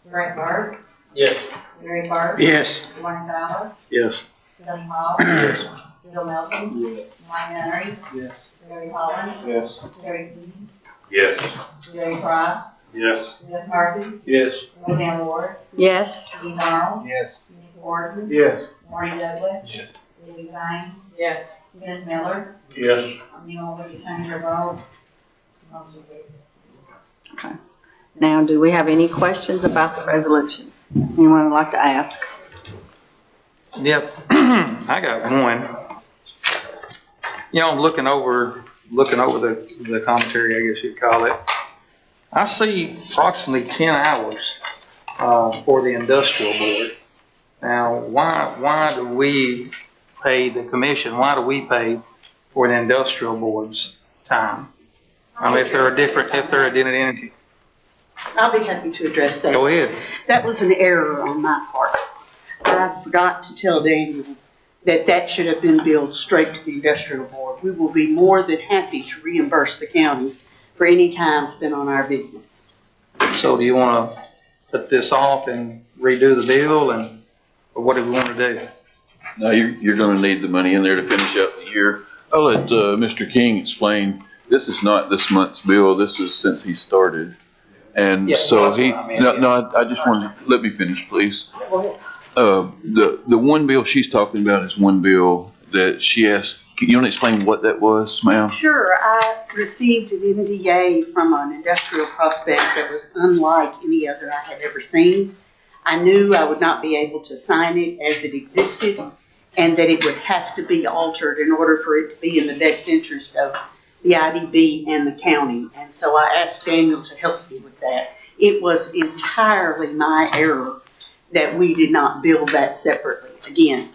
Brett Barb, Yes. Larry Barb, Yes. Warren Fowler, Yes. Billy Hall, Bill Melton, Yes. Ryan Nunnery, Yes. Larry Hollins, Yes. Jerry King, Yes. Jerry Price, Yes. Jeff Harvey, Yes. Roseanne Ward, Yes. Steve Arnold, Yes. Nick Horton, Yes. Marty Douglas, Yes. Debbie Ryan, Yes. Ms. Miller, Yes. you all with your change your vote. Motion carries. Okay. Now, do we have any questions about the resolutions? Anyone would like to ask? Yep, I got one. You know, I'm looking over the commentary, I guess you'd call it. I see approximately 10 hours, for the industrial board. Now, why do we pay the commission, why do we pay for the industrial board's time? I mean, if they're a different entity. I'll be happy to address that. Go ahead. That was an error on my part. I forgot to tell Daniel that should have been billed straight to the industrial board. We will be more than happy to reimburse the county for any time spent on our business. So do you want to put this off and redo the bill, or what do we want to do? Now, you're gonna need the money in there to finish out the year. I'll let, Mr. King explain. This is not this month's bill. This is since he started. And Yeah, so that's he, what I mean. I just wanted, let me finish, please. The one bill she's talking about is one bill that she asked, can you want to explain what that was, ma'am? Sure, I received an NDA from an industrial prospect that was unlike any other I had ever seen. I knew I would not be able to sign it as it existed, and that it would have to be altered in order for it to be in the best interest of the IDB and the county. And so I asked Daniel to help me with that. It was entirely my error that we did not bill that separately. Again,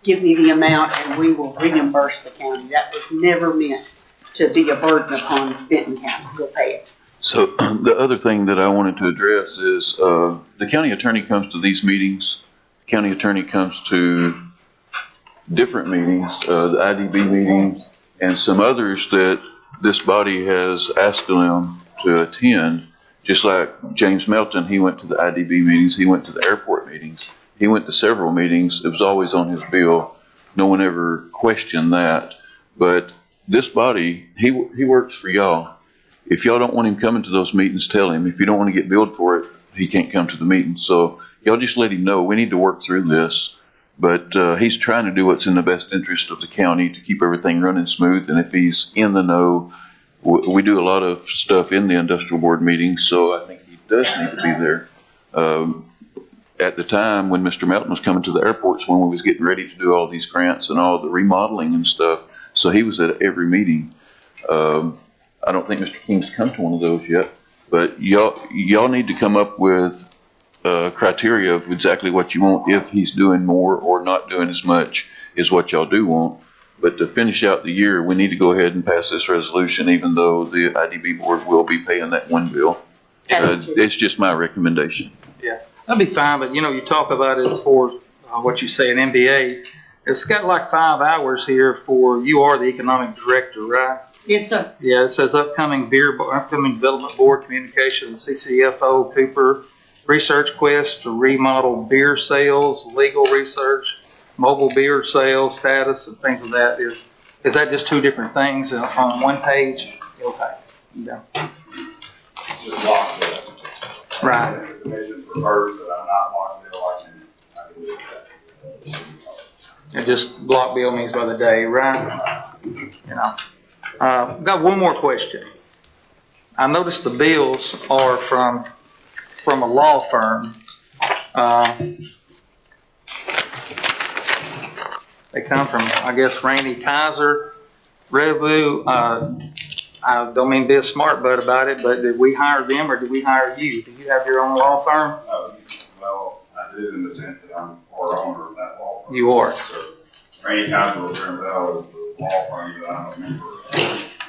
give me the amount and we will reimburse the county. That was never meant to be a burden upon Benton County. We'll pay it. So the other thing that I wanted to address is, the county attorney comes to these meetings. The county attorney comes to different meetings, the IDB meetings, and some others that this body has asked them to attend. Just like James Melton, he went to the IDB meetings, he went to the airport meetings, he went to several meetings. It was always on his bill. No one ever questioned that. But this body, he works for y'all. If y'all don't want him coming to those meetings, tell him. If you don't want to get billed for it, he can't come to the meetings. So y'all just let him know, we need to work through this. But he's trying to do what's in the best interest of the county to keep everything running smooth. And if he's in the know, we do a lot of stuff in the industrial board meetings, so I think he does need to be there. at the time when Mr. Melton was coming to the airports, when we was getting ready to do all these grants and all the remodeling and stuff. So he was at every meeting. I don't think Mr. King's come to one of those yet, but y'all need to come up with criteria of exactly what you want. If he's doing more or not doing as much is what y'all do want. But to finish out the year, we need to go ahead and pass this resolution, even though the IDB board will be paying that one bill. It's just my recommendation. Yeah, that'd be fine, but you talk about it as for what you say, an MBA. It's got like 5 hours here for, you are the economic director, right? Yes, sir. Yeah, it says upcoming development board communication, CCFO, Cooper, Research Quest to remodel beer sales, legal research, mobile beer sales status, and things of that. Is that just 2 different things on one page? Okay. Yeah. Right. The commission prefers that I'm not locked bill, I can do that. And just block bill means by the day, right? Got one more question. I noticed the bills are from a law firm. They come from, I guess, Randy Kaiser, Revu. I don't mean to be a smart butt about it, but did we hire them or did we hire you? Do you have your own law firm? Well, I do in the sense that I'm part owner of that law firm. You are. So Randy Kaiser will turn out as the law firm that I'm a member of.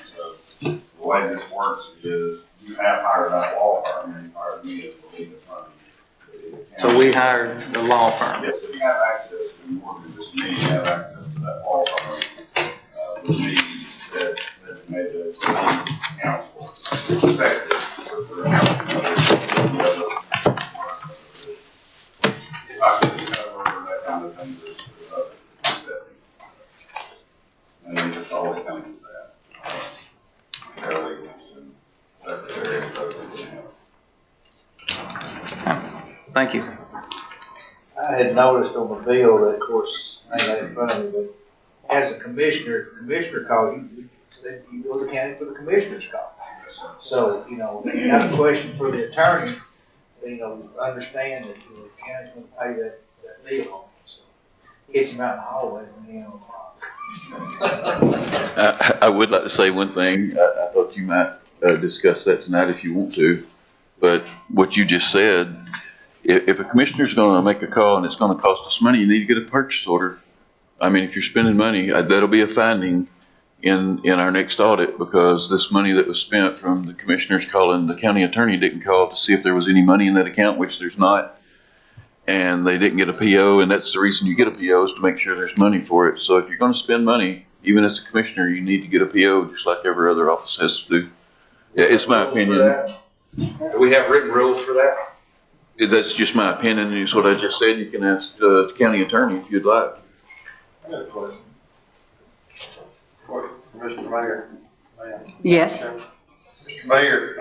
So the way this works is you have hired that law firm and you hired me as the lead attorney. So we hired the law firm. Yes, so you have access to more than just me, you have access to that law firm. Which means that made the council effective for the council. If I could cover that kind of thing, and then just always come to that. Paralegals and secretary and president. Thank you. I had noticed on the bill that, of course, I ain't got it in front of me, but as a commissioner, the commissioner calls you, then you go to the county for the commissioner's call. So, you got a question for the attorney, understand that the county's gonna pay that bill. So catch him out in the hallway when he on the clock. I would like to say one thing. I thought you might discuss that tonight if you want to. But what you just said, if a commissioner's going to make a call and it's going to cost us money, you need to get a purchase order. I mean, if you're spending money, that'll be a finding in our next audit, because this money that was spent from the commissioners calling, the county attorney didn't call to see if there was any money in that account, which there's not. And they didn't get a PO, and that's the reason you get a PO, is to make sure there's money for it. So if you're going to spend money, even as a commissioner, you need to get a PO just like every other office has to do. Yeah, it's my opinion. Do we have written rules for that? That's just my opinion. It's what I just said. You can ask the county attorney if you'd like. I got a question. Mr. Mayor. Yes. Mr. Mayor,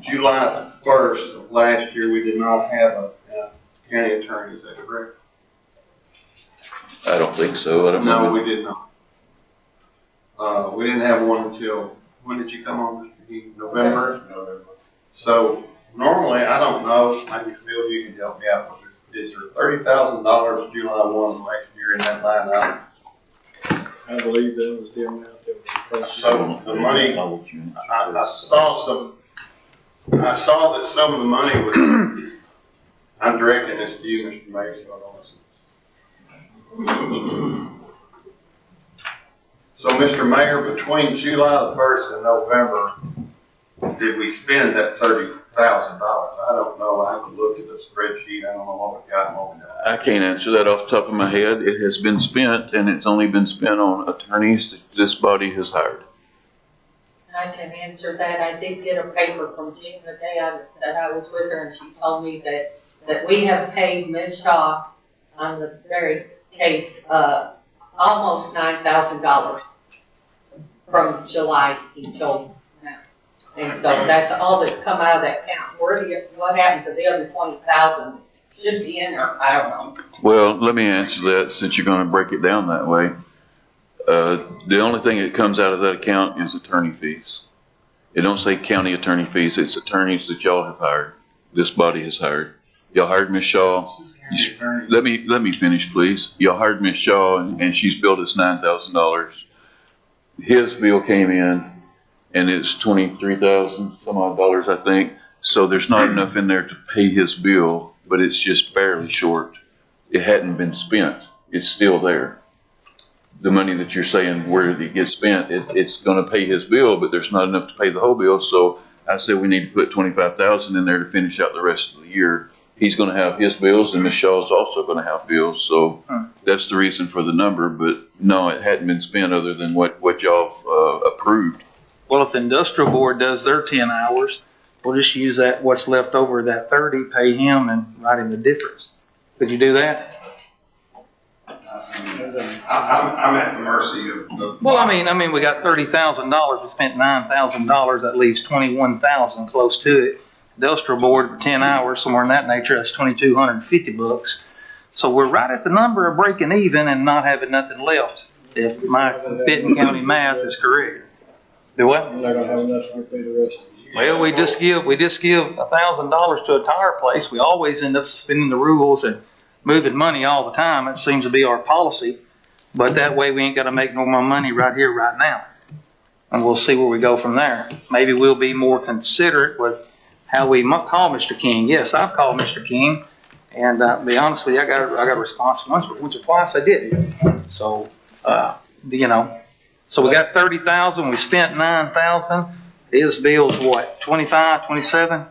July 1st of last year, we did not have a county attorney, is that correct? I don't think so. I don't know. No, we did not. We didn't have one until, when did you come on, Mr. King? November? November. So normally, I don't know, maybe Phil, you can help me out. Is there $30,000 July 1 last year in that line item? I believe that was the amount that was. So the money, I saw that some of the money was, I'm directing this to you, Mr. Mayor, so I don't listen. So, Mr. Mayor, between July the 1st and November, did we spend that $30,000? I don't know. I have to look at the spreadsheet. I don't know what we got and what we don't. I can't answer that off the top of my head. It has been spent, and it's only been spent on attorneys that this body has hired. I can answer that. I did get a paper from Jean the day that I was with her, and she told me that we have paid Ms. Shaw on the very case, almost $9,000 from July until now. And so that's all that's come out of that account. What happened to the other 20,000? Should be in there. I don't know. Well, let me answer that since you're going to break it down that way. The only thing that comes out of that account is attorney fees. It don't say county attorney fees. It's attorneys that y'all have hired. This body has hired. Y'all hired Ms. Shaw. Let me finish, please. Y'all hired Ms. Shaw and she's billed us $9,000. His bill came in and it's $23,000 some odd dollars, I think. So there's not enough in there to pay his bill, but it's just barely short. It hadn't been spent. It's still there. The money that you're saying where did it get spent, it's gonna pay his bill, but there's not enough to pay the whole bill. So I said we need to put $25,000 in there to finish out the rest of the year. He's gonna have his bills and Ms. Shaw's also gonna have bills. So that's the reason for the number, but no, it hadn't been spent other than what y'all approved. Well, if the industrial board does their 10 hours, we'll just use that, what's left over, that 30, pay him and write him the difference. Could you do that? I'm at the mercy of. Well, I mean, we got $30,000. We spent $9,000. That leaves $21,000 close to it. Industrial board for 10 hours, somewhere in that nature, that's $2,250. So we're right at the number of breaking even and not having nothing left, if my Benton County math is correct. Do what? We're not gonna have enough to pay the rest. Well, we just give $1,000 to a tire place. We always end up suspending the rules and moving money all the time. It seems to be our policy. But that way we ain't got to make no more money right here, right now. And we'll see where we go from there. Maybe we'll be more considerate with how we call Mr. King. Yes, I've called Mr. King. And to be honest with you, I got a response once, but once or twice I didn't. So, so we got 30,000. We spent 9,000. His bill's what, 25, 27?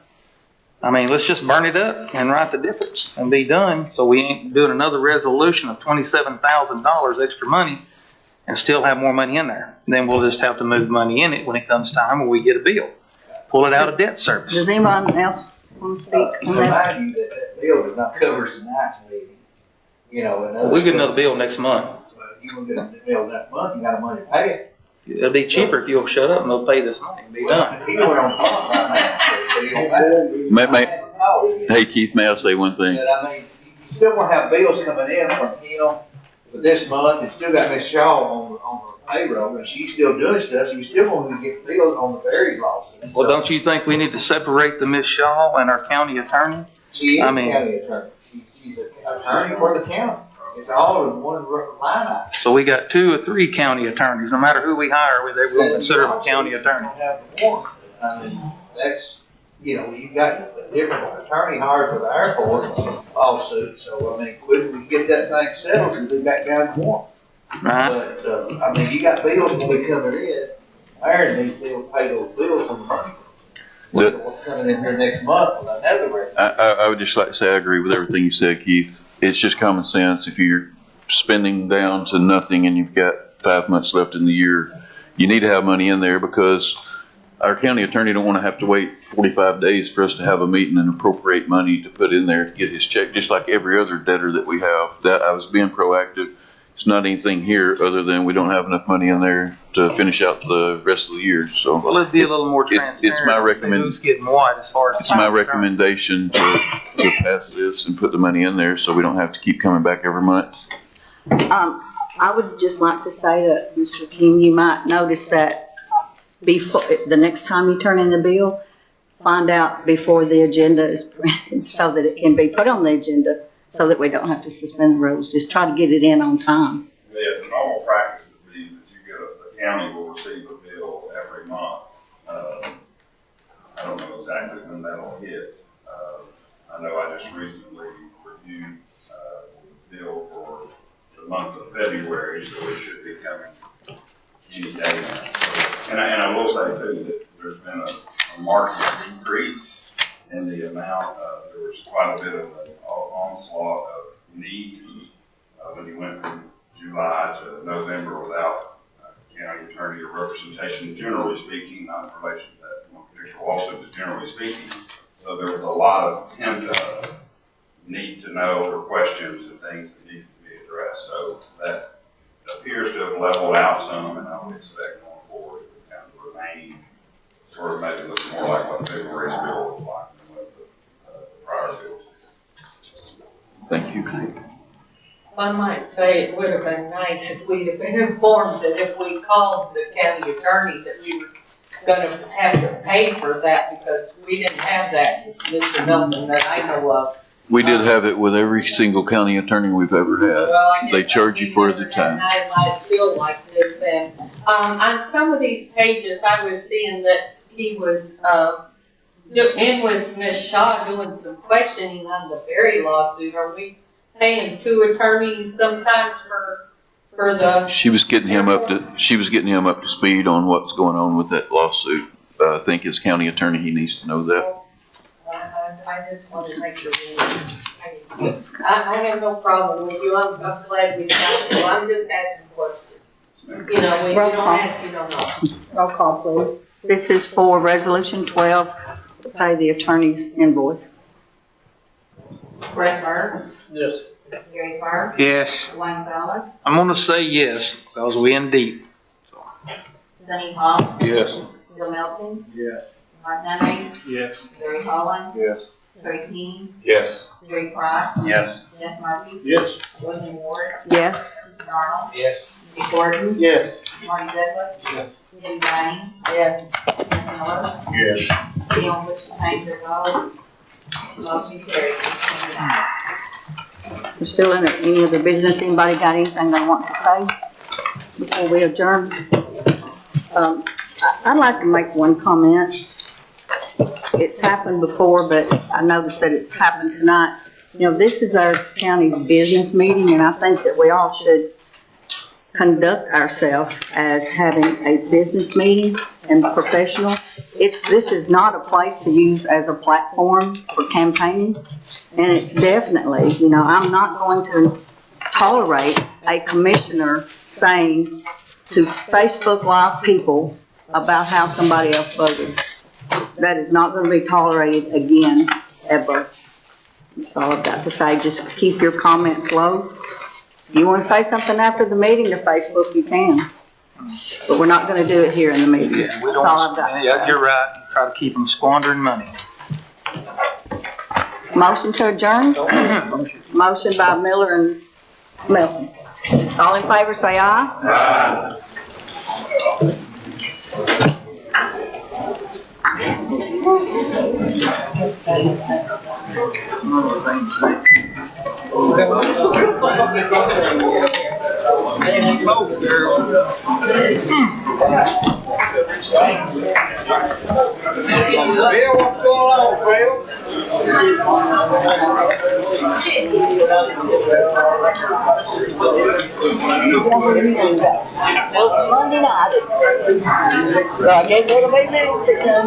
I mean, let's just burn it up and write the difference and be done. So we ain't doing another resolution of $27,000 extra money and still have more money in there. Then we'll just have to move money in it when it comes time when we get a bill. Pull it out of debt service. Does anyone else want to speak on this? Remind you that bill does not cover tonight's meeting. You know, and We'll get another bill next month. But if you want to get a bill next month, you got the money to pay it. It'll be cheaper if you'll shut up and they'll pay this money and be done. He went on top right now, so he don't pay. Hey, Keith, may I say one thing? But I mean, you still gonna have bills coming in from him for this month, and still got Miss Shaw on her payroll, and she's still doing stuff, so you still gonna get bills on the Berry lawsuit. Well, don't you think we need to separate the Miss Shaw and our county attorney? She is a county attorney. She's an attorney for the county. It's all in one line item. So we got 2 or 3 county attorneys. No matter who we hire, they will consider them a county attorney. I mean, that's, you've got a different attorney hired for the airport lawsuit, so I mean, quick, we get that thing settled and be back down to one. Right. But, I mean, you got bills gonna be coming in, Aaron needs to pay those bills from the money. What's coming in here next month with another rate. I would just like to say I agree with everything you said, Keith. It's just common sense. If you're spending down to nothing and you've got 5 months left in the year, you need to have money in there because our county attorney don't want to have to wait 45 days for us to have a meeting and appropriate money to put in there to get his check, just like every other debtor that we have. That I was being proactive. It's not anything here other than we don't have enough money in there to finish out the rest of the year. So well, let's be a little more transparent. It's my Who's getting what as far as it's my recommendation to pass this and put the money in there so we don't have to keep coming back every month. I would just like to say that, Mr. King, you might notice that before the next time you turn in the bill, find out before the agenda is printed so that it can be put on the agenda so that we don't have to suspend the rules. Just try to get it in on time. Yeah, the normal practice would be that you get the county will receive a bill every month. I don't know exactly when that'll hit. I know I just recently reviewed the bill for the month of February, so it should be coming any day now. So, and I will say too that there's been a marked decrease in the amount of, there was quite a bit of an onslaught of need when you went from July to November without county attorney or representation, generally speaking, not in relation to that one particular lawsuit, but generally speaking. So there was a lot of need to know or questions and things that need to be addressed. So that appears to have leveled out some, and I would expect going forward it would kind of remain sort of maybe look more like what February's bill was like than what the prior bill was. Thank you. I might say it would have been nice if we'd have been informed that if we called the county attorney that we were gonna have to pay for that, because we didn't have that, Mr. Milton, that I know of. We did have it with every single county attorney we've ever had. Well, I guess They charge you for the time. I feel like this then. On some of these pages, I was seeing that he was, in with Ms. Shaw doing some questioning on the Berry lawsuit. Are we paying 2 attorneys sometimes for the? She was getting him up to speed on what's going on with that lawsuit. I think as county attorney, he needs to know that. I just want to make sure. I have no problem with you. I'm glad we got you. I'm just asking questions. You know, when you don't ask, you don't know. Roll call, please. This is for Resolution 12, to pay the attorney's invoice. Brett Burt, Yes. Gary Park, Yes. Wayne Fowler, I'm gonna say yes, because we in deep. Sonny Hall, Yes. Bill Melton, Yes. Mark Henry, Yes. Gary Holland, Yes. Terry King, Yes. Jerry Price, Yes. Jeff Murphy, Yes. William Ward, Yes. Stephen Arnold, Yes. Dick Gordon, Yes. Marty Douglas, Yes. Debbie Green, yes, Cliff Miller, Yes. Leon Butcher, Ranger Vote, motion carries. We're still in any other business. Anybody got anything they want to say before we adjourn? I'd like to make one comment. It's happened before, but I noticed that it's happened tonight. You know, this is our county's business meeting, and I think that we all should conduct ourselves as having a business meeting and professional. This is not a place to use as a platform for campaigning. And it's definitely, you know, I'm not going to tolerate a commissioner saying to Facebook Live people about how somebody else voted. That is not going to be tolerated again, ever. That's all I've got to say. Just keep your comments low. If you want to say something after the meeting to Facebook, you can. But we're not going to do it here in the meeting. Yeah, That's all I've got to Yeah, say. you're right. Try to keep them squandering money. Motion to adjourn? Motion by Miller and Melton. All in favor, say aye. Bill, what's going on, Phil? Monday night. So I guess it'll be Mexican.